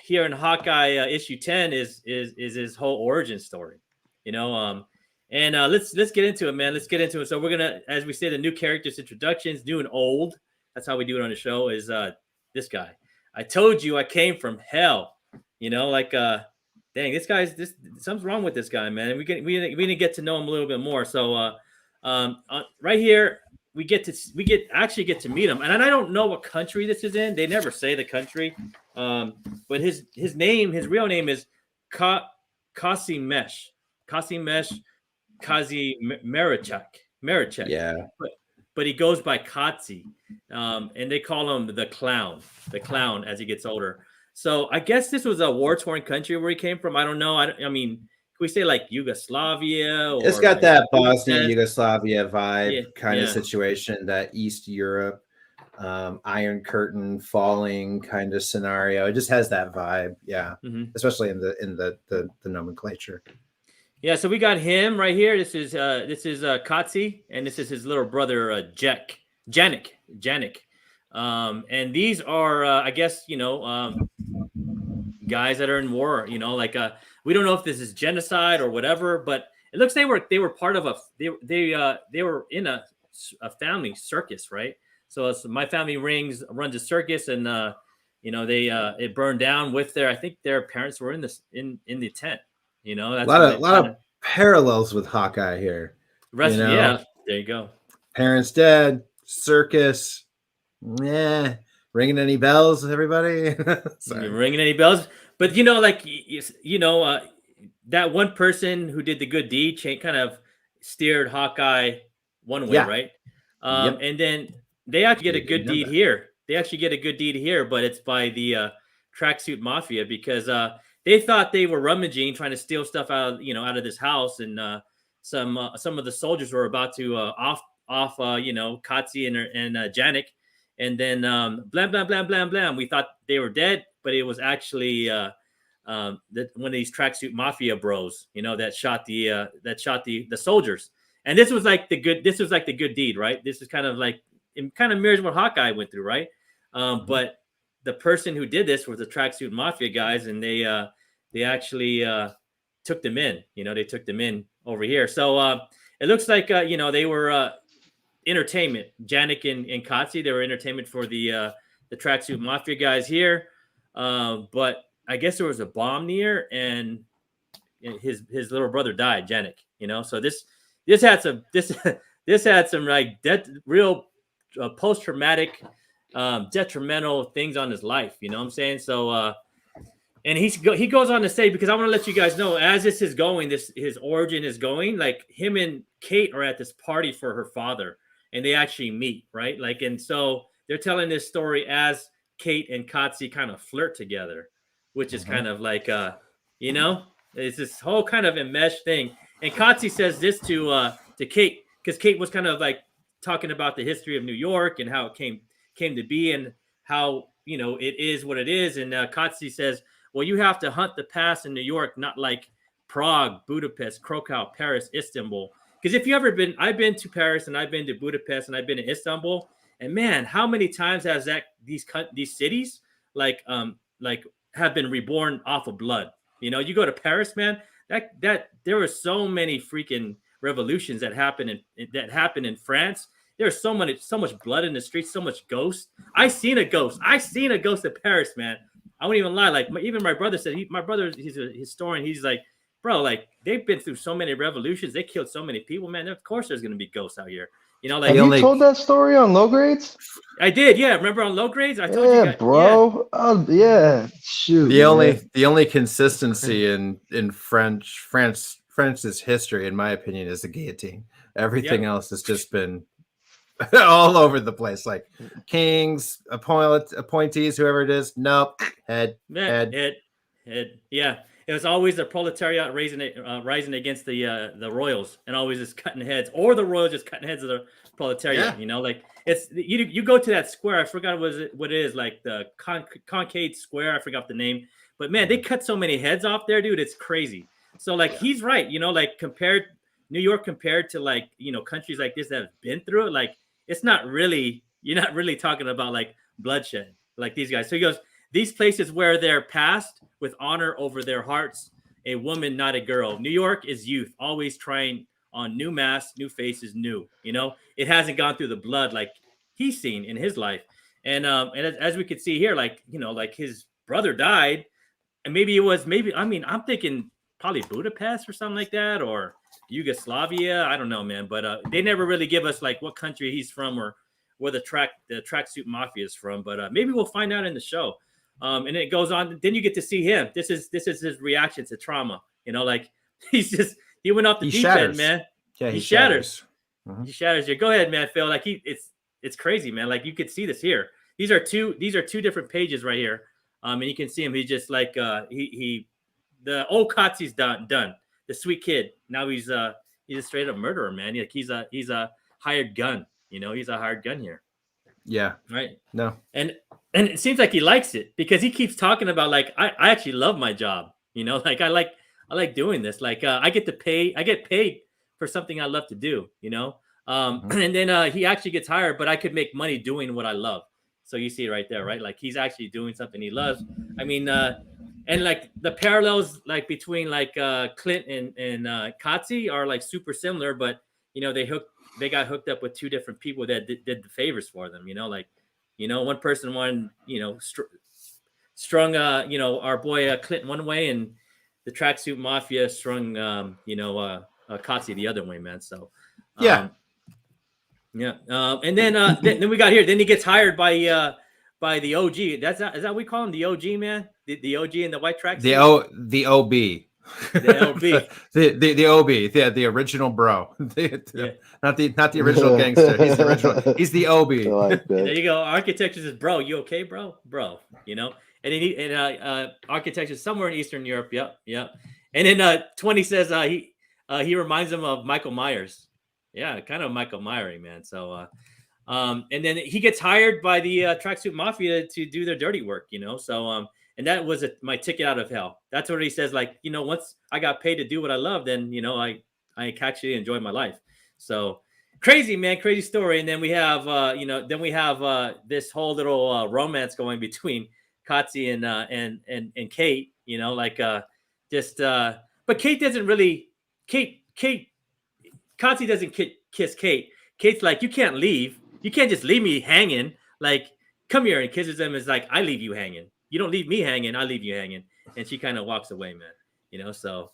here in Hawkeye issue 10 is his whole origin story, and let's get into it, man. Let's get into it. So we're gonna, as we say, the new characters introductions, new and old. That's how we do it on the show. Is this guy? I told you I came from hell. That dang, something's wrong with this guy, man. We didn't get to know him a little bit more. So right here we actually get to meet him, and I don't know what country this is in. They never say the country, but his real name is Kasimesh Kazi Marichek. Yeah. But he goes by Katsi, and they call him the clown as he gets older. So I guess this was a war-torn country where he came from. I don't know. I mean, can we say like Yugoslavia? Or it's got like that Bosnia, Yugoslavia vibe kind of yeah. situation, that East Europe, Iron Curtain falling kind of scenario. It just has that vibe, yeah. Mm-hmm. Especially in the nomenclature. Yeah, so we got him right here. This is Katsi, and this is his little brother Janik. And these are I guess guys that are in war. Like we don't know if this is genocide or whatever, but it looks they were part of they were in a family circus, right? So my family runs a circus, and they it burned down with I think their parents were in the tent. That's a lot of parallels with Hawkeye here. Yeah, there you go. Parents dead, circus. Yeah, ringing any bells, everybody? Ringing any bells? But that one person who did the good deed kind of steered Hawkeye one way, right? Yep. And then they actually get a good deed here. But it's by the Tracksuit Mafia, because they thought they were rummaging, trying to steal stuff out of this house, and some of the soldiers were about to off Katsi and Janik, and then blam blam blam blam blam. We thought they were dead, but it was actually one of these Tracksuit Mafia bros, that shot the soldiers. And this was like the good deed, right? This is kind of like, it kind of mirrors what Hawkeye went through, right? But the person who did this was the Tracksuit Mafia guys, and they actually took them in. They took them in over here. So it looks like they were entertainment. Janik and Katsi, they were entertainment for the Tracksuit Mafia guys here. But I guess there was a bomb near, and his little brother died, Janik. So this had some like real post-traumatic detrimental things on his life. You know what I'm saying? So and he goes on to say, because I want to let you guys know, as this is going, his origin is going, like him and Kate are at this party for her father, and they actually meet, right? Like, and so they're telling this story as Kate and Katsi kind of flirt together, which is kind of like it's this whole kind of enmeshed thing. And Katsi says this to Kate, because Kate was kind of like talking about the history of New York and how it came to be, and how it is what it is. And Katsi says, well, you have to hunt the past in New York, not like Prague, Budapest, Krakow, Paris, Istanbul. Because if you ever been, I've been to Paris, and I've been to Budapest, and I've been to Istanbul, and man, how many times has these cities like have been reborn off of blood? You go to Paris, man, that there were so many freaking revolutions that happened in France. There's so much blood in the streets, so much ghosts. I seen a ghost in Paris, man. I won't even lie. Like even my brother said, he's a historian. He's like, bro, like they've been through so many revolutions. They killed so many people, man. Of course there's going to be ghosts out here. Like, have you told that story on Low Grades? I did. Yeah. Remember on Low Grades? I told you guys, bro. Yeah. Oh yeah. Shoot. The only consistency in France's history, in my opinion, is the guillotine. Everything else has just been all over the place, like kings, appointees, whoever it is. Nope, head. Yeah, it was always the proletariat rising against the royals, and always just cutting heads, or the royals just cutting heads of the proletariat. Like it's you go to that square. I forgot what it is, like the Concade Square. I forgot the name, but man, they cut so many heads off there, dude. It's crazy. So like he's right, like New York compared to like countries like this that have been through it, like it's not really, you're not really talking about like bloodshed like these guys. So he goes, these places where they're passed with honor over their hearts, a woman, not a girl. New York is youth, always trying on new masks, new faces, new. It hasn't gone through the blood like he's seen in his life. And as we could see here, like like his brother died, and maybe it was I mean, I'm thinking probably Budapest or something like that, or Yugoslavia. I don't know, man. But they never really give us like what country he's from or where the tracksuit mafia is from. But maybe we'll find out in the show. And it goes on. Then you get to see him. This is his reaction to trauma. You know, like he went off the deep end, man. Yeah, he shatters. Mm-hmm. He shatters you. Go ahead, man, Phil. Like it's crazy, man. Like you could see this here. These are two different pages right here. And you can see him. He's just like the old Kotzi's done. The sweet kid. Now he's a straight up murderer, man. Like he's a hired gun. You know, he's a hired gun here. Yeah. Right. No. And it seems like he likes it because he keeps talking about like I actually love my job. You know, like I like doing this. Like I get paid for something I love to do. You know. And then he actually gets hired, but I could make money doing what I love. So you see it right there, right? Like he's actually doing something he loves. I mean, and like the parallels like between like Clint and Kotze are like super similar, but you know they got hooked up with two different people that did the favors for them. You know, like one person wanted strung our boy Clint one way, and the tracksuit mafia strung Kotze the other way, man. So yeah. And then we got here. Then he gets hired by the OG. Is that what we call him, the OG, man? The OG in the white tracksuit. The OB. The OB. the OB. The original bro. Not the original gangster. He's the original. He's the OB. Like there you go. Architecture says, "Bro, you okay, bro? Bro, you know." And then architecture somewhere in Eastern Europe. Yep. And then 20 says he reminds him of Michael Myers. Yeah, kind of Michael Myers, man. So, and then he gets hired by the tracksuit mafia to do their dirty work, you know. So, and that was my ticket out of hell. That's what he says. Like, once I got paid to do what I love, then I actually enjoyed my life. So crazy, man, crazy story. And then we have this whole little romance going between Kotze and Kate. But Kate doesn't really. Kotze doesn't kiss Kate. Kate's like, you can't leave. You can't just leave me hanging. Like, come here, and kisses him. Is like, I leave you hanging. You don't leave me hanging. I leave you hanging. And she kind of walks away, man. So,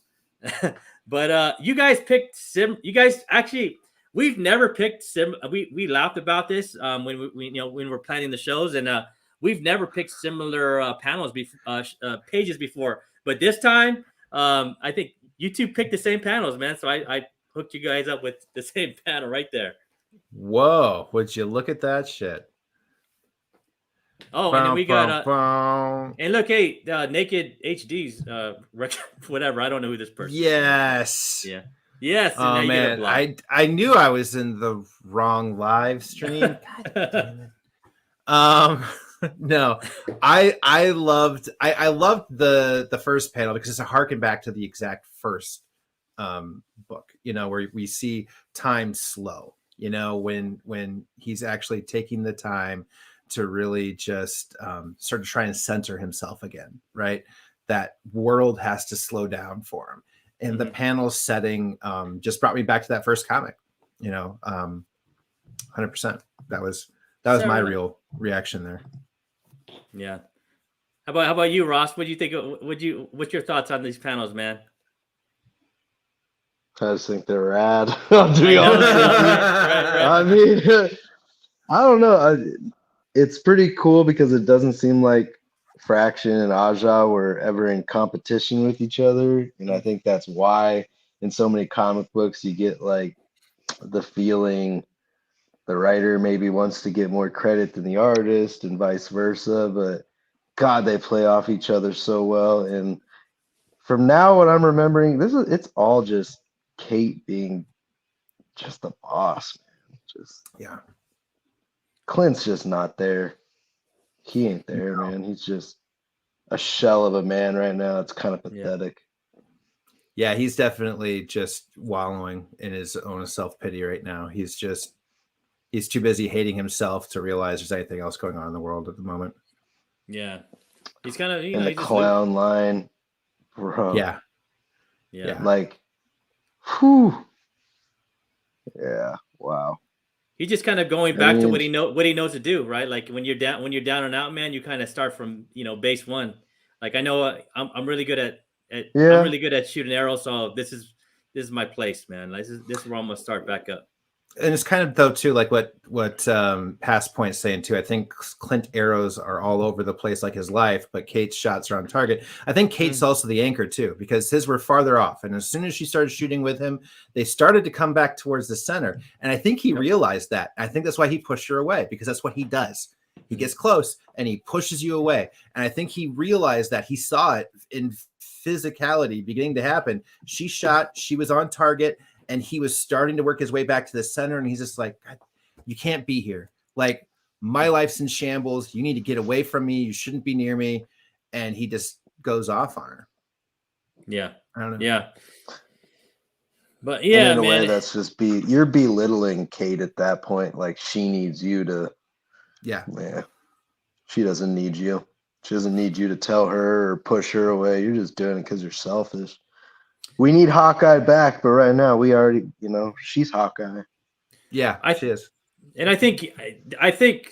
but you guys picked You guys actually, we've never picked We laughed about this when when we're planning the shows, and we've never picked similar pages before. But this time, I think you two picked the same panels, man. So I hooked you guys up with the same panel right there. Whoa, would you look at that shit? Oh, and then we got and look, hey, Naked HD's whatever. I don't know who this person is. Yes. Yeah. Yes. Oh man, I knew I was in the wrong live stream. God damn it. No, I loved the first panel because it's a harken back to the exact first book, where we see time slow, when he's actually taking the time to really just sort of try and center himself again, right? That world has to slow down for him. And the panel setting just brought me back to that first comic, 100%. That was my real reaction there. Yeah. How about you, Ross? What do you think? What's your thoughts on these panels, man? I just think they're rad. To be honest, I mean, I don't know. It's pretty cool because it doesn't seem like Fraction and Aja were ever in competition with each other, and I think that's why in so many comic books you get like the feeling the writer maybe wants to get more credit than the artist and vice versa. But God, they play off each other so well. And from now, what I'm remembering, it's all just Kate being just the boss, man. Clint's just not there. He ain't there, man. He's just a shell of a man right now. It's kind of pathetic. Yeah, he's definitely just wallowing in his own self-pity right now. He's too busy hating himself to realize there's anything else going on in the world at the moment. Yeah. He's kind of, the clown line, bro. Yeah. Like, whew. Yeah. Wow. He's just kind of going back to what he knows to do, right? Like when you're down and out, man, you kind of start from, base one. Like I know I'm really good at I'm Yeah. really good at shooting arrows, so this is my place, man. This is where I'm gonna start back up. And it's kind of though too, like what Past Point's saying too. I think Clint arrows are all over the place, like his life, but Kate's shots are on target. I think Kate's also the anchor too, because his were farther off, and as soon as she started shooting with him, they started to come back towards the center. And I think he realized that. I think that's why he pushed her away, because that's what he does. He gets close and he pushes you away. And I think he realized that. He saw it in physicality beginning to happen. She shot, she was on target, and he was starting to work his way back to the center. And he's just like, God, you can't be here. Like, my life's in shambles. You need to get away from me. You shouldn't be near me. And he just goes off on her. Yeah. I don't know. Yeah. But yeah, in a man. way, that's just you're belittling Kate at that point. Like, she needs you to. Yeah. She doesn't need you. She doesn't need you to tell her or push her away. You're just doing it because you're selfish. We need Hawkeye back, but right now we already, she's Hawkeye. Yeah, she is. And I think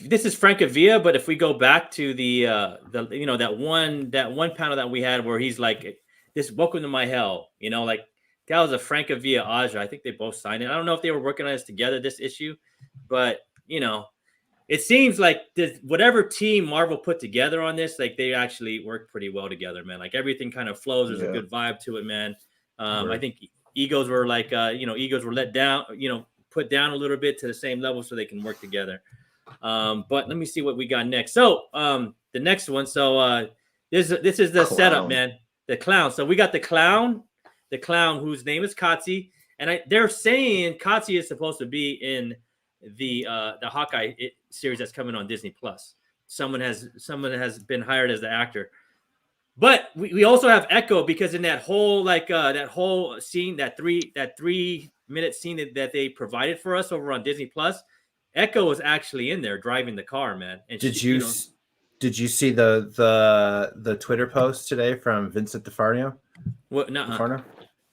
this is Francavilla, but if we go back to the that one panel that we had where he's like, "This welcome to my hell," like that was a Francavilla Aja. I think they both signed it. I don't know if they were working on this together, this issue, but it seems like whatever team Marvel put together on this, like they actually worked pretty well together, man. Like everything kind of flows. There's a good vibe to it, man. I think egos were like, egos were let down, put down a little bit to the same level so they can work together. But let me see what we got next. So the next one. So this is the setup, man. The clown. So we got the clown whose name is Katsi, and they're saying Katsi is supposed to be in the Hawkeye series that's coming on Disney Plus. Someone has been hired as the actor. But we also have Echo, because in that whole scene, that 3-minute scene that they provided for us over on Disney Plus, Echo was actually in there driving the car, man. And did you see the Twitter post today from Vincent DeFarno? What? No.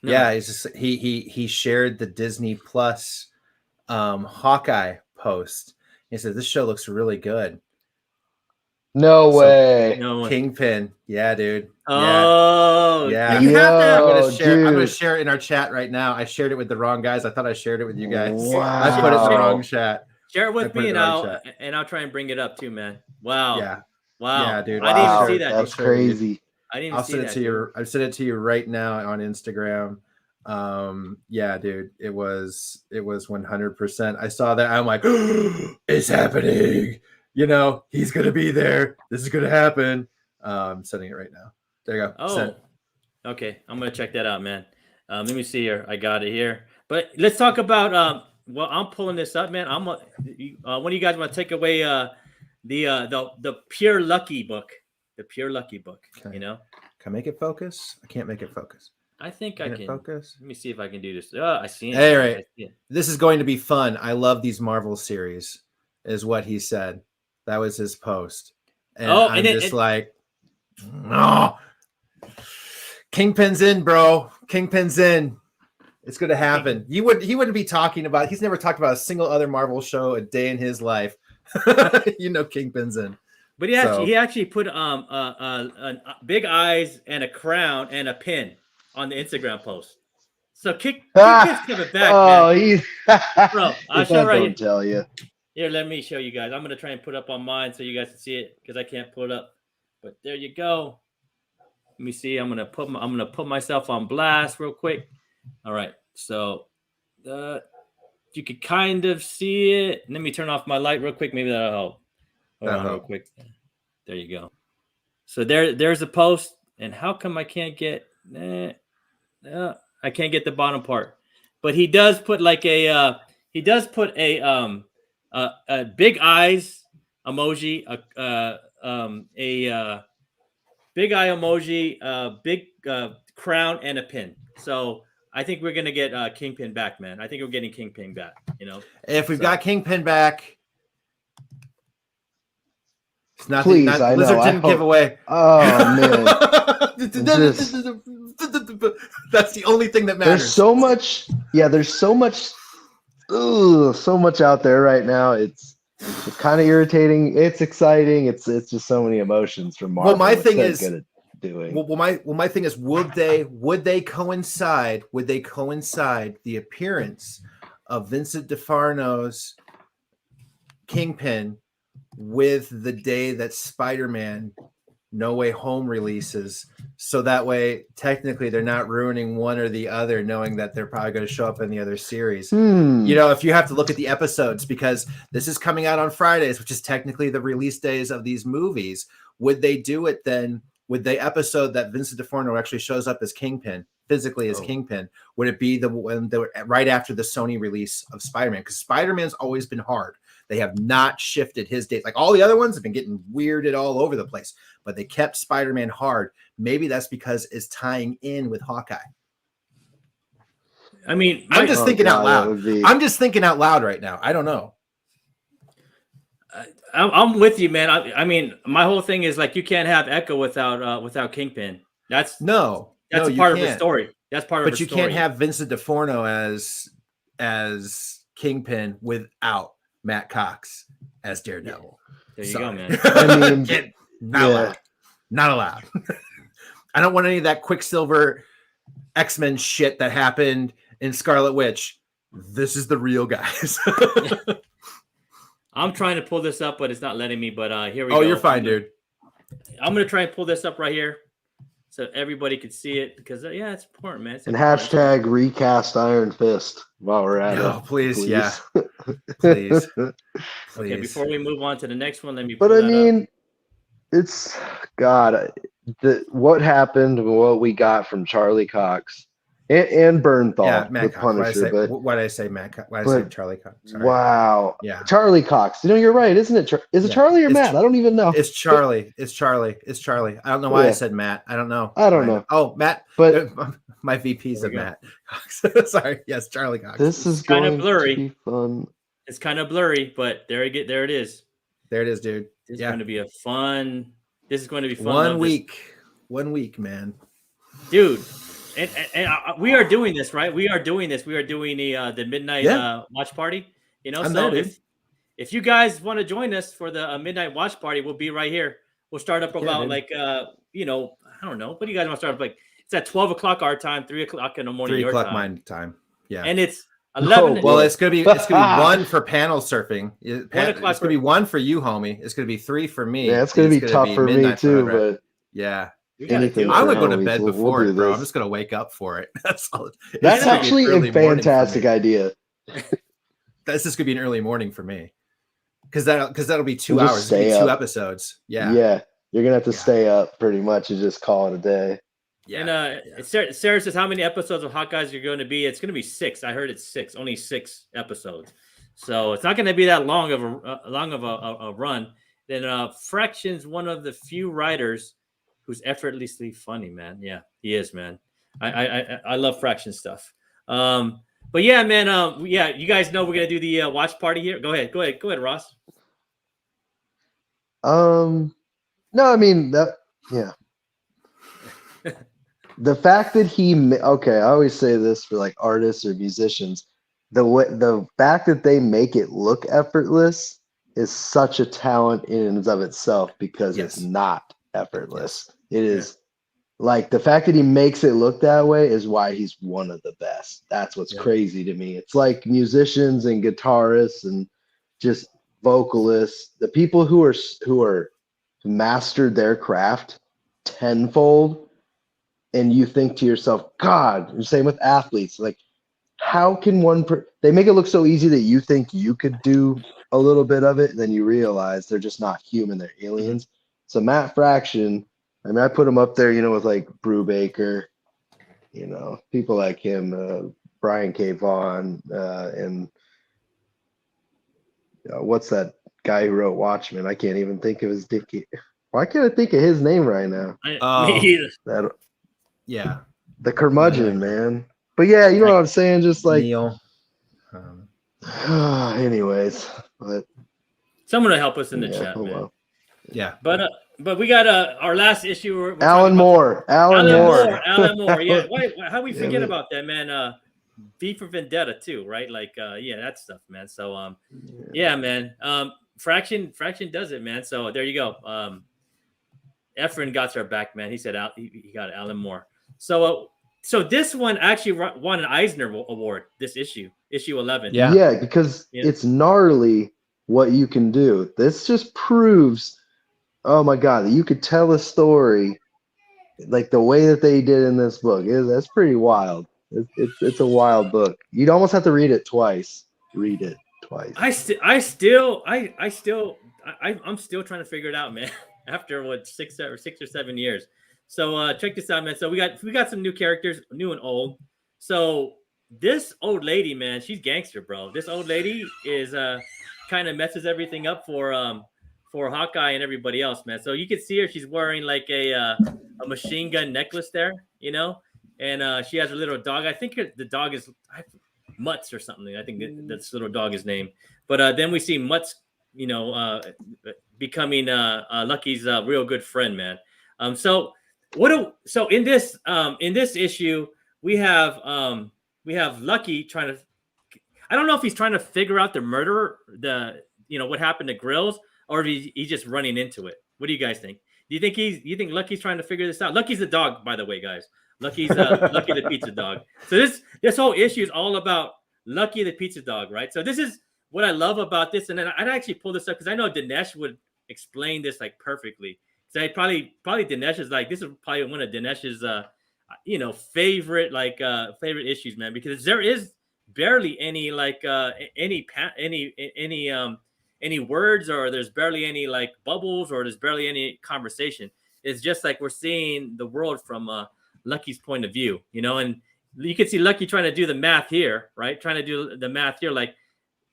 Yeah, he's just he shared the Disney Plus Hawkeye post. He said this show looks really good. No way. Kingpin. Yeah, dude. Oh, yeah. You have to. I'm gonna share it in our chat right now. I shared it with the wrong guys. I thought I shared it with you guys. Wow. I put it in the wrong chat. Share it with me, and I'll try and bring it up too, man. Wow. Yeah. Wow. Yeah, dude. I didn't even see that. That's crazy. I didn't I'll see send that. it to you. I've sent it to you right now on Instagram. Yeah, dude, it was 100%. I saw that. I'm like, it's happening. He's gonna be there. This is gonna happen. I'm sending it right now. There you go. Oh, Sent. Okay. I'm gonna check that out, man. Let me see here. I got it here. But let's talk about well, I'm pulling this up, man. One of you guys want to take away the Pure Lucky book. The Pure Lucky book. Okay. Can I make it focus? I can't make it focus. I think I can focus. Let me see if I can do this. I see it. Hey, right. This is going to be fun. I love these Marvel series, is what he said. That was his post. And I'm just like, no. Kingpin's in, bro. Kingpin's in. It's going to happen. He wouldn't be talking about. He's never talked about a single other Marvel show a day in his life. Kingpin's in. But he actually put big eyes and a crown and a pin on the Instagram post. So Kingpin's coming back. Oh, man. he's bro. I'll show right here. Tell you. Here, let me show you guys. I'm gonna try and put up on mine so you guys can see it because I can't pull it up. But there you go. Let me see. I'm gonna put myself on blast real quick. All right. So you can kind of see it. Let me turn off my light real quick. Maybe that'll help. Hold on real quick. There you go. So there's a post. And how come I can't get? I can't get the bottom part. But he does put like a big eyes emoji, a big eye emoji, a big crown, and a pin. So I think we're gonna get Kingpin back, man. I think we're getting Kingpin back. If we've got Kingpin back, it's not. Please, I Blizzard know. didn't give away. Oh man, that's the only thing that matters. There's so much. Yeah, there's so much. So much out there right now. It's kind of irritating. It's exciting. It's just so many emotions from Marvel. Well, my thing is, doing. Well, my thing is, would they coincide the appearance of Vincent DeFarno's Kingpin with the day that Spider-Man No Way Home releases, so that way technically they're not ruining one or the other, knowing that they're probably going to show up in the other series. You know, if you have to look at the episodes, because this is coming out on Fridays, which is technically the release days of these movies, would they do it then with the episode that Vincent DeForno actually shows up as Kingpin, physically as Kingpin? Would it be right after the Sony release of Spider-Man? Because Spider-Man's always been hard. They have not shifted his date. Like all the other ones have been getting weirded all over the place, but they kept Spider-Man hard. Maybe that's because it's tying in with Hawkeye. I mean, I'm just thinking out loud. I'm just thinking out loud right now. I don't know. I'm with you, man. I mean, my whole thing is like you can't have Echo without Kingpin. That's part of the story. That's part of the story. But you can't have Vincent DeForno as Kingpin without Matt Cox as Daredevil. There you go, man. I mean, not allowed. I don't want any of that Quicksilver X-Men shit that happened in Scarlet Witch. This is the real guys. I'm trying to pull this up, but it's not letting me. But here we go. Oh, you're fine, dude. I'm gonna try and pull this up right here so everybody can see it, because it's important, man. And hashtag recast Iron Fist while we're at it. Please, yeah. Please. Okay, before we move on to the next one, let me. But I mean, it's God. What happened? What we got from Charlie Cox and Bernthal, Matt the Cox. Punisher. Why did I say Matt Cox? Why did I say Charlie Cox? Sorry. Wow. Yeah. Charlie Cox. You know, you're right, isn't it? Is it Charlie or Matt? I don't even know. It's Charlie. It's Charlie. I don't know why I said Matt. I don't know. I don't know. Oh, Matt. But my VP's of Matt Cox. Sorry. Yes, Charlie Cox. This is kind of blurry. To be fun. It's kind of blurry, but there it is. There it is, dude. This is going to be fun. 1 week, man. Dude. And we are doing this, right? We are doing the midnight watch party. You know, if you guys want to join us for the midnight watch party, we'll be right here. We'll start up about I don't know. What do you guys want to start up like? It's at 12 o'clock our time, 3 o'clock in the morning. 3 o'clock my time. Yeah. And it's 11. Well, it's gonna be one for panel surfing. It's gonna be one for you, homie. It's gonna be 3 for me. Yeah, it's gonna be tough for me too, but yeah. I'm gonna go to bed before it, bro. I'm just gonna wake up for it. That's all. That's actually a fantastic idea. This is gonna be an early morning for me, because that'll be 2 hours. It'll be 2 episodes. Yeah. Yeah, you're gonna have to stay up pretty much and just call it a day. Yeah. And Sarah says, how many episodes of Hawkeyes are going to be? It's going to be 6. I heard it's 6. Only 6 episodes. So it's not going to be that long of a run. Then Fraction's one of the few writers who's effortlessly funny, man. Yeah, he is, man. I love Fraction stuff. But yeah, man. You guys know we're gonna do the watch party here. Go ahead, Ross. No, I mean that. Yeah. The fact that I always say this for like artists or musicians, the fact that they make it look effortless is such a talent in and of itself, because it's not effortless. It is like the fact that he makes it look that way is why he's one of the best. That's what's crazy to me. It's like musicians and guitarists and just vocalists, the people who are mastered their craft tenfold. And you think to yourself, God, same with athletes. Like, how can they make it look so easy that you think you could do a little bit of it, and then you realize they're just not human, they're aliens. So Matt Fraction, I mean, I put him up there, with like Brubaker, people like him, Brian K. Vaughan, and what's that guy who wrote Watchmen? I can't even think of his dicky. Why can't I think of his name right now? Me either. The curmudgeon, man. But yeah, you know what I'm saying? Just like Neil. Anyways, but someone will help us in the chat, man. Well. Yeah. But we got our last issue. Alan Moore. Alan Moore. Yeah. How we forget about that, man? V for Vendetta too, right? Like, that stuff, man. So, man. Fraction does it, man. So there you go. Efren got her back, man. He said he got Alan Moore. So this one actually won an Eisner Award. This issue 11. Yeah, because it's gnarly what you can do. This just proves, oh my God, that you could tell a story like the way that they did in this book. That's pretty wild. It's a wild book. You'd almost have to read it twice. Read it twice. I'm still trying to figure it out, man. After what 6 or 7 years. So check this out, man. So we got some new characters, new and old. So this old lady, man, she's gangster, bro. This old lady is kind of messes everything up for Hawkeye and everybody else, man. So you can see her. She's wearing like a machine gun necklace there, you know, and she has a little dog. I think the dog is Mutz or something. I think that's little dog is named. But then we see Mutz, you know, becoming Lucky's real good friend, man. So in this issue we have Lucky trying to, I don't know if he's trying to figure out the murderer, what happened to Grills, or if he's just running into it. What do you guys think? Do you think Lucky's trying to figure this out? Lucky's the dog, by the way, guys. Lucky's Lucky the pizza dog. So this whole issue is all about Lucky the pizza dog, right? So this is what I love about this, and then I'd actually pull this up because I know Dinesh would explain this like perfectly. So probably Dinesh is like, this is probably one of Dinesh's favorite issues, man, because there is barely any like any words, or there's barely any like bubbles, or there's barely any conversation. It's just like we're seeing the world from Lucky's point of view, you know, and you can see Lucky trying to do the math here, right? Trying to do the math here, like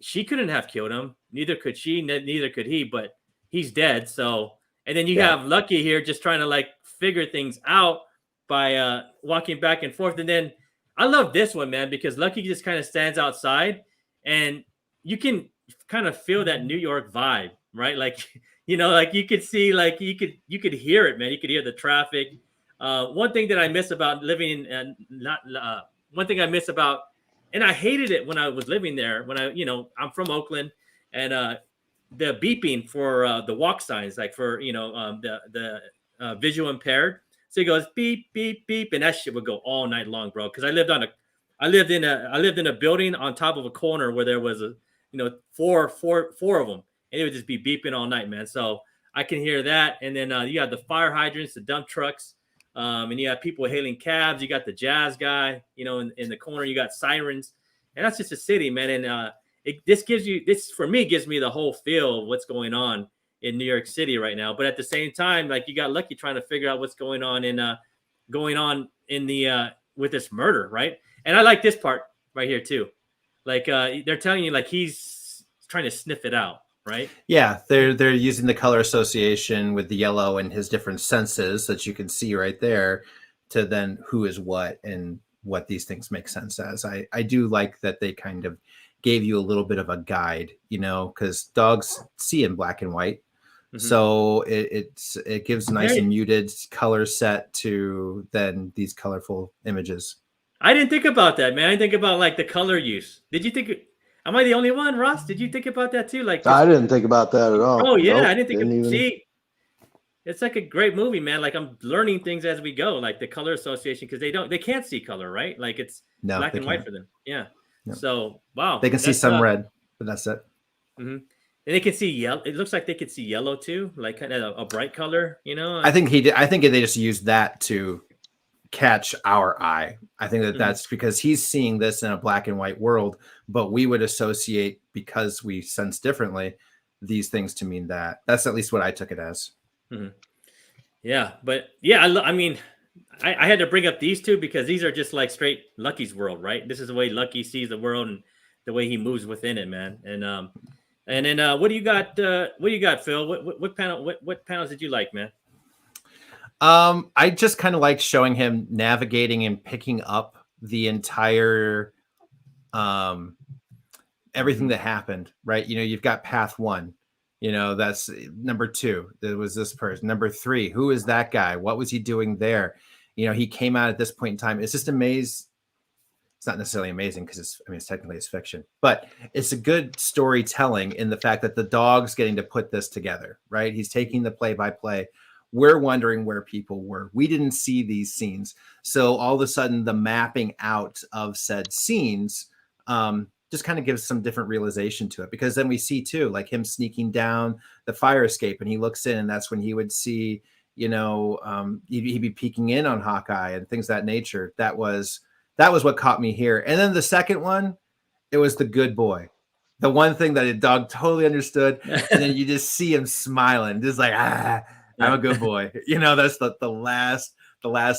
she couldn't have killed him, neither could she, neither could he, but he's dead. So, and then you have Lucky here just trying to like figure things out by walking back and forth. And then I love this one, man, because Lucky just kind of stands outside and you can kind of feel that New York vibe, right? Like, you know, like you could see, like you could hear it, man. You could hear the traffic. One thing that I miss about living in, one thing I miss about, and I hated it when I was living there, when I'm from Oakland, and the beeping for the walk signs, like for, the visual impaired. So he goes beep, beep, beep. And that shit would go all night long, bro. Cause I lived in a building on top of a corner where there was four of them, and it would just be beeping all night, man. So I can hear that. And then you got the fire hydrants, the dump trucks, and you got people hailing cabs. You got the jazz guy, in the corner. You got sirens, and that's just a city, man. And this for me gives me the whole feel of what's going on in New York City right now. But at the same time, like you got Lucky trying to figure out what's going on in the with this murder, right? And I like this part right here too. Like they're telling you like he's trying to sniff it out, right? Yeah, they're using the color association with the yellow and his different senses that you can see right there to then who is what and what these things make sense as. I do like that they kind of gave you a little bit of a guide, because dogs see in black and white. Mm-hmm. So it gives a nice and muted color set to then these colorful images. I didn't think about that, man. I think about like the color use. Did you think? Am I the only one, Ross? Did you think about that too? Like I didn't think about that at all. Oh yeah, nope, I didn't think. See, it's like a great movie, man. Like I'm learning things as we go, like the color association, because they can't see color, right? Like it's black and white for them. Yeah. No. So wow, they can see some red, but that's it. Mm-hmm. And they can see yellow. It looks like they could see yellow too, like kind of a bright color, I think he did. I think they just used that to catch our eye. I think that's because he's seeing this in a black and white world, but we would associate, because we sense differently, these things to mean that. That's at least what I took it as. Mm-hmm. Yeah, but yeah, I mean, I had to bring up these two because these are just like straight Lucky's world, right? This is the way Lucky sees the world and the way he moves within it, man. And then what do you got? Phil? What panels did you like, man? I just kind of like showing him navigating and picking up the entire everything that happened, right? You've got path 1, that's number 2. There was this person. Number 3, who is that guy? What was he doing there? He came out at this point in time. It's just amazing. It's not necessarily amazing because it's technically it's fiction, but it's a good storytelling in the fact that the dog's getting to put this together, right? He's taking the play-by-play we're wondering where people were. We didn't see these scenes. So all of a sudden the mapping out of said scenes just kind of gives some different realization to it, because then we see too, like him sneaking down the fire escape and he looks in, and that's when he would see, he'd be peeking in on Hawkeye and things of that nature. That was what caught me here. And then the second one, it was the good boy. The one thing that a dog totally understood. And then you just see him smiling, just like, I'm a good boy. That's the last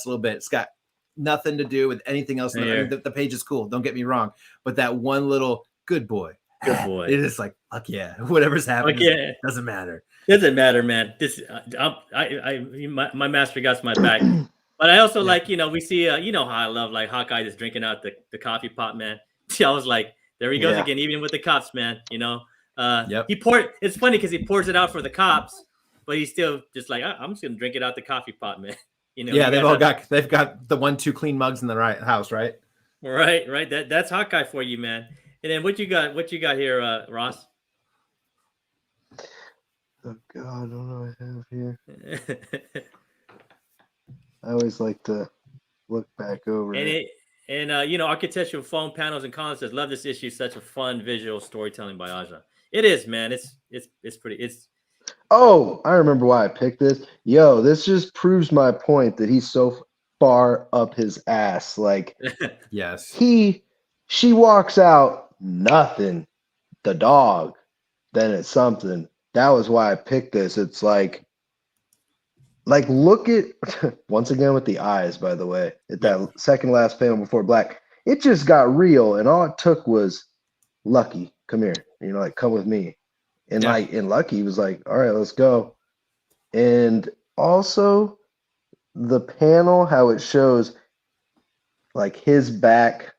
little bit. It's got nothing to do with anything else. The page is cool. Don't get me wrong. But that one little good boy. It is like, fuck yeah. Whatever's happening doesn't matter. Doesn't matter, man. This, my master got my back. But I also like, we see, how I love like Hawkeye just drinking out the coffee pot, man. I was like, there he goes again, even with the cops, man. He poured. It's funny because he pours it out for the cops, but he's still just like, I'm just gonna drink it out the coffee pot, man. They've got the 1-2 clean mugs in the house, right? Right. That's Hawkeye for you, man. And then what you got here, Ross? Oh God, what do I have here? I always like to look back over it. And architectural foam panels and columns says, love this issue. Such a fun visual storytelling by Aja. It is, man. It's pretty. Oh, I remember why I picked this. Yo, this just proves my point that he's so far up his ass. Like, yes, she walks out, nothing. The dog, then it's something. That was why I picked this. It's like look at once again with the eyes, by the way, at that second last panel before black, it just got real, and all it took was Lucky, come here, come with me. And and Lucky was like, all right, let's go. And also the panel, how it shows like his back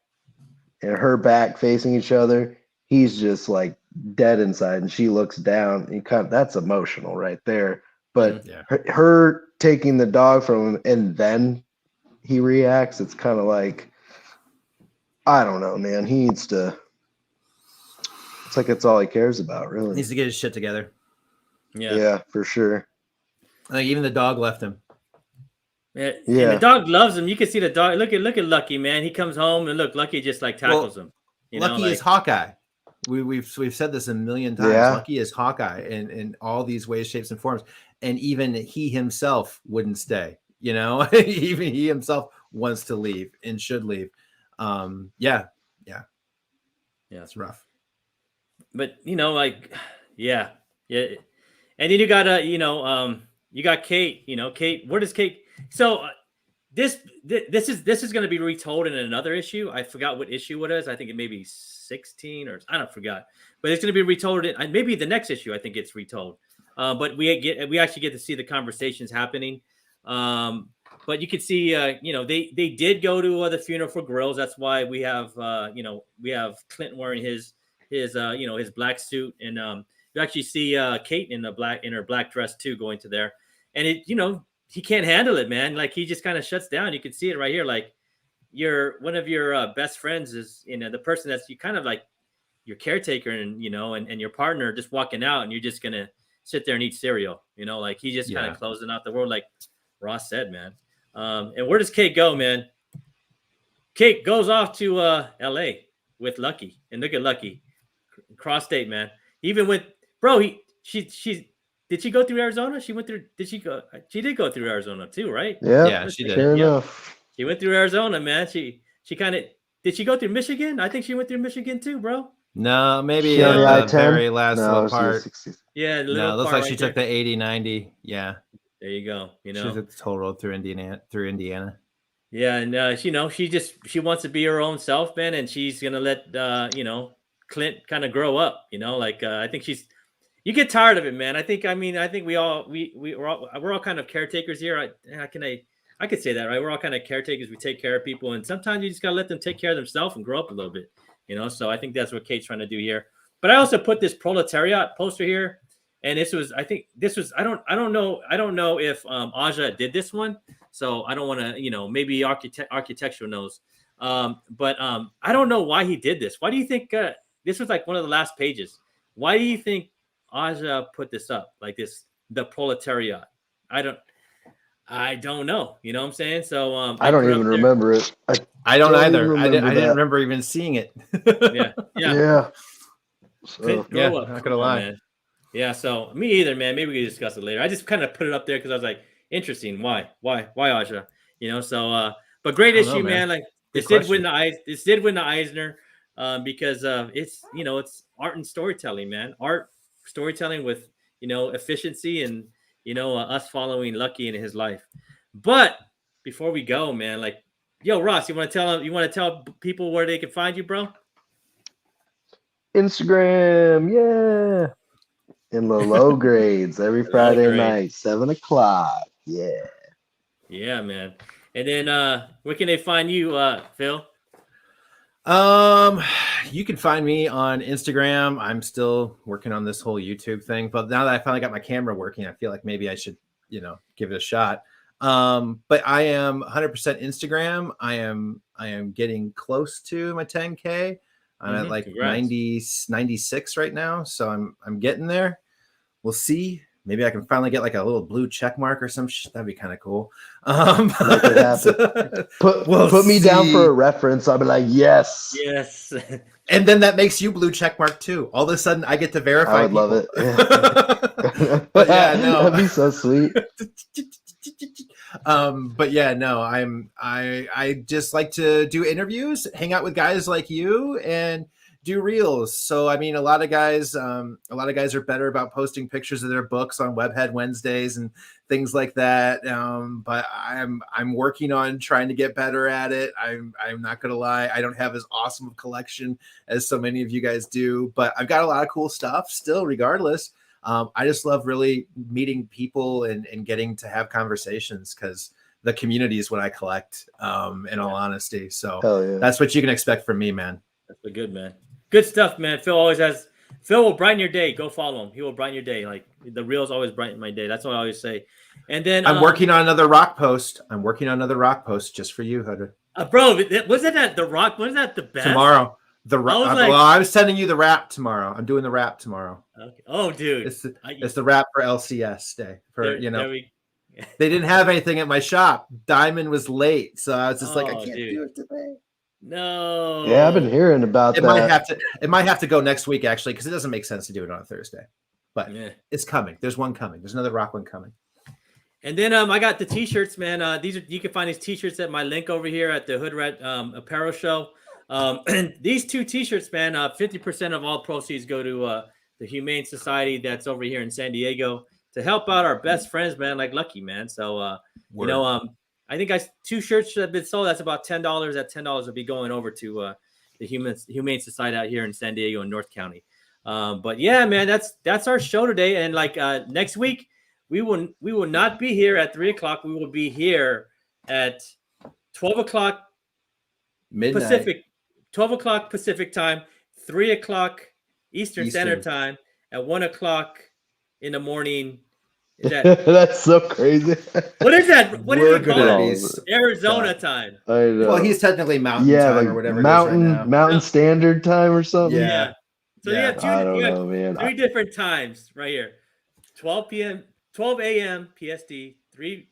and her back facing each other, he's just like dead inside, and she looks down, and that's emotional right there. But her taking the dog from him and then he reacts, it's kind of like, I don't know, man. He needs to, it's like it's all he cares about, really. He needs to get his shit together. Yeah, for sure. Like even the dog left him. Yeah. And the dog loves him. You can see the dog. Look at Lucky, man. He comes home and look, Lucky just like tackles him. Lucky is Hawkeye. We've said this a million times. Lucky is Hawkeye in all these ways, shapes, and forms. And even he himself wouldn't stay, even he himself wants to leave and should leave. It's rough. But And then you got you got Kate. Kate. Where does Kate? So this is going to be retold in another issue. I forgot what issue it is. I think it may be 16 or I don't forgot. But it's going to be retold in maybe the next issue. I think it's retold. But we actually get to see the conversations happening. But you can see, they did go to the funeral for Grills. That's why we have Clint wearing his black suit, and you actually see Kate in her black dress too, going to there. And he can't handle it, man. Like he just kind of shuts down. You can see it right here. Like one of your best friends is, the person that's you kind of like your caretaker and your partner just walking out, and you're just gonna sit there and eat cereal, like he just kind of closing out the world, like Ross said, man. And where does Kate go, man? Kate goes off to LA with Lucky, and look at Lucky, cross state, man. Even with did she go through Arizona? She did go through Arizona too, right? Yeah, she did. Fair enough. She went through Arizona, man. She kind of did she go through Michigan? I think she went through Michigan too, bro. No, maybe the very last little part. Yeah, no, it looks like she took the 80-90. Yeah, there you go. She took the toll road through Indiana. Yeah, and she wants to be her own self, man, and she's gonna let Clint kind of grow up. I think you get tired of it, man. I think we're all kind of caretakers here. I could say that, right? We're all kind of caretakers. We take care of people, and sometimes you just gotta let them take care of themselves and grow up a little bit. So I think that's what Kate's trying to do here. But I also put this proletariat poster here, and I don't know if Aja did this one, so I don't want to, maybe architectural knows. But I don't know why he did this. Why do you think this was like one of the last pages? Why do you think Aja put this up like this? The proletariat. I don't know. You know what I'm saying? So I don't even remember it. I don't either. I remember didn't that. remember even seeing it. Yeah. Yeah. So, Couldn't grow up. not Come gonna on, lie. man. Yeah, so me either, man. Maybe we can discuss it later. I just kind of put it up there because I was like, interesting. Why, Aja? You know, so but great I don't issue, know, man. man. Like Good this did question. win the Eisner, because it's it's art and storytelling, man. Art storytelling with efficiency and us following Lucky in his life. But before we go, man, like, yo, Ross, you want to tell people where they can find you, bro? Instagram, yeah. In the low grades every Friday grade. night, 7:00. Yeah. Yeah, man. And then where can they find you, Phil? You can find me on Instagram. I'm still working on this whole YouTube thing, but now that I finally got my camera working, I feel like maybe I should, give it a shot. But I am 100% Instagram. I am getting close to my 10K. I'm at like Congrats. 96 right now, so I'm getting there. We'll see. Maybe I can finally get like a little blue check mark or some shit. That'd be kind of cool. Make it happen. Put me down for a reference. I'll be like, yes. Yes. And then that makes you blue check mark too. All of a sudden I get to verify. I would love it. Yeah. But yeah, no. That'd be so sweet. But yeah, no, I just like to do interviews, hang out with guys like you, and do reels. So I mean, a lot of guys are better about posting pictures of their books on Webhead Wednesdays and things like that. But I'm working on trying to get better at it. I'm not gonna lie, I don't have as awesome of collection as so many of you guys do, but I've got a lot of cool stuff still, regardless. I just love really meeting people and getting to have conversations, because the community is what I collect, in all honesty. So that's what you can expect from me, man. That's good, man. Good stuff, man. Phil will brighten your day. Go follow him. He will brighten your day. Like the reels always brighten my day. That's what I always say. And then I'm working on another rock post. Just for you, Hoodrat. Bro, wasn't that the rock? Wasn't that the best? Tomorrow. I was sending you the wrap tomorrow. I'm doing the wrap tomorrow. Okay. Oh, dude. It's the wrap for LCS day. They didn't have anything at my shop. Diamond was late, so I was just I can't do it today. No. Yeah, I've been hearing about that. It might have to go next week, actually, because it doesn't make sense to do it on a Thursday. But it's coming. There's one coming. There's another rock one coming. And then I got the t-shirts, man. You can find these t-shirts at my link over here at the Hoodrat apparel show. And these two t-shirts, man, 50% of all proceeds go to the Humane Society that's over here in San Diego to help out our best friends, man, like Lucky, man. So I think two shirts have been sold. That's about $10. That $10 will be going over to the Humane Society out here in San Diego and North County. But yeah, man, that's our show today. And like next week, we will not be here at 3:00. We will be here at 12:00 midnight Pacific, 12:00 Pacific time, 3:00 Eastern Standard Time, at 1:00 in the morning. Is that that's so crazy? What is that? What is it called? Arizona time. I know. Well, he's technically mountain time like or whatever. Mountain Standard Time or something. Yeah. So you have three different times right here: 12 a.m. PST, 3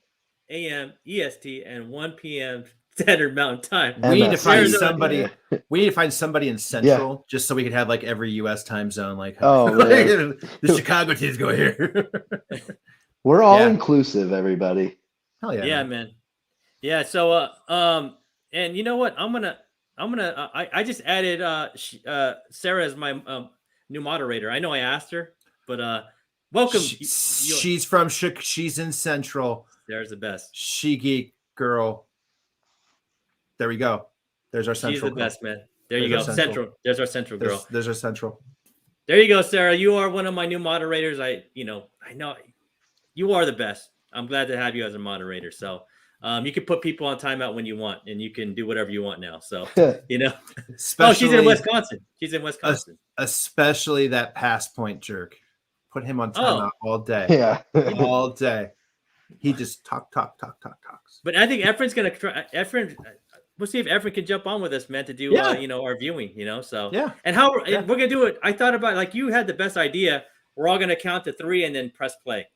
a.m. EST, and 1 p.m. Standard Mountain Time. We need to find somebody. We need to find somebody in Central, just so we could have like every U.S. time zone. Like, the Chicago teams go here. We're all inclusive, everybody. Hell yeah! Yeah, man. Yeah. So, and you know what? I just added Sarah as my new moderator. I know I asked her, but welcome. She's in Central. Sarah's the best. She geek girl. There we go. There's our Central. She's the best, man. There you go. Central. There's our Central girl. There's our Central. There you go, Sarah. You are one of my new moderators. I know you are the best. I'm glad to have you as a moderator. So you can put people on timeout when you want, and you can do whatever you want now. So she's in Wisconsin. Especially that pass point jerk. Put him on timeout all day. Yeah, all day. He just talks. But I think Efren's gonna try. We'll see if Efren can jump on with us, man, to do our viewing. So and we're gonna do it. I thought about like you had the best idea. We're all gonna count to 3 and then press play.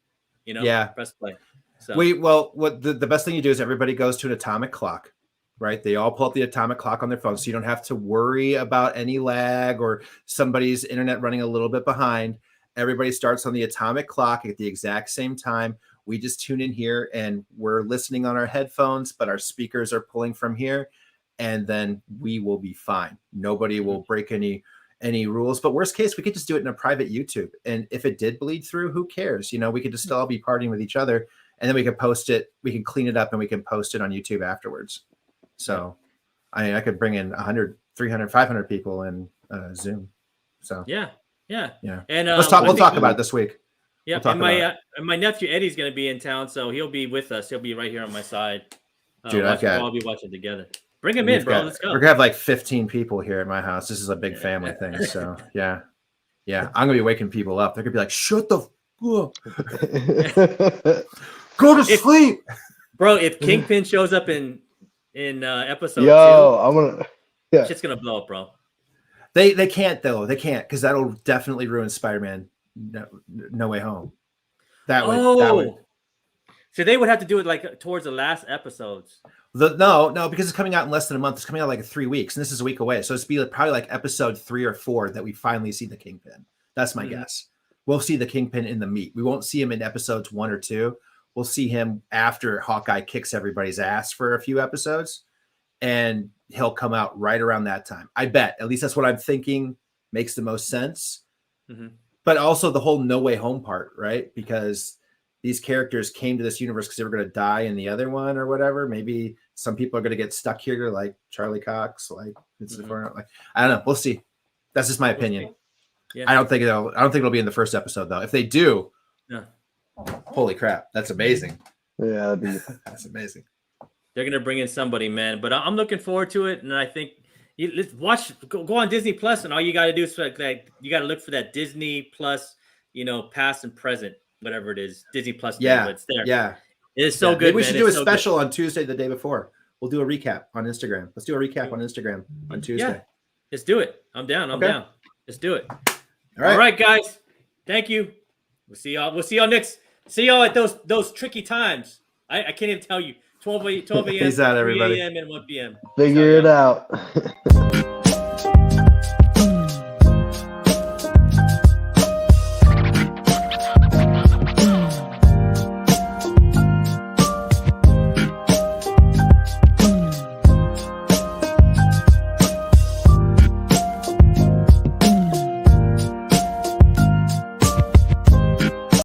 Press play. So what the best thing you do is everybody goes to an atomic clock, right? They all pull up the atomic clock on their phone, so you don't have to worry about any lag or somebody's internet running a little bit behind. Everybody starts on the atomic clock at the exact same time. We just tune in here and we're listening on our headphones, but our speakers are pulling from here, and then we will be fine. Nobody will break any rules. But worst case, we could just do it in a private YouTube. And if it did bleed through, who cares? You know, we could just all be partying with each other, and then we can post it. We can clean it up and we can post it on YouTube afterwards. So I could bring in 100, 300, 500 people in Zoom. So yeah. And we'll talk about it this week. Yeah, and my nephew Eddie's going to be in town, so he'll be with us. He'll be right here on my side. Dude, we'll all be watching together. Bring him in, bro. Let's go. We're gonna have like 15 people here at my house. This is a big family thing. So yeah. I'm gonna be waking people up. They're gonna be like, "Shut the go to sleep, bro." If Kingpin shows up in episode 2, I'm gonna shit's gonna blow up, bro. They can't though. They can't, because that'll definitely ruin Spider-Man No Way Home. That would. So they would have to do it like towards the last episodes. No, because it's coming out in less than a month. It's coming out like 3 weeks, and this is a week away. So it's probably like episode 3 or 4 that we finally see the Kingpin. That's my guess. We'll see the Kingpin in the meat. We won't see him in episodes 1 or 2. We'll see him after Hawkeye kicks everybody's ass for a few episodes, and he'll come out right around that time. I bet. At least that's what I'm thinking makes the most sense. Mm-hmm. But also the whole No Way Home part, right? Because these characters came to this universe because they were going to die in the other one or whatever. Maybe some people are going to get stuck here, like Charlie Cox, like like I don't know. We'll see. That's just my opinion. Yeah. I don't think it'll be in the first episode though. If they do, holy crap, that's amazing. Yeah, that's amazing. They're going to bring in somebody, man. But I'm looking forward to it, and I think let's go on Disney Plus, and all you got to do is like you got to look for that Disney Plus, past and present. Whatever it is, Disney Plus. Yeah, it's there. Yeah, it is so good. Maybe we should do a special on Tuesday, the day before. We'll do a recap on Instagram. Let's do a recap on Instagram on Tuesday. Yeah, let's do it. I'm down. I'm down. Let's do it. All right, guys. Thank you. We'll see y'all. We'll see y'all next. See y'all at those tricky times. I can't even tell you. 12 a.m. Peace out, everybody. 3 a.m. and 1 p.m. Figure it out.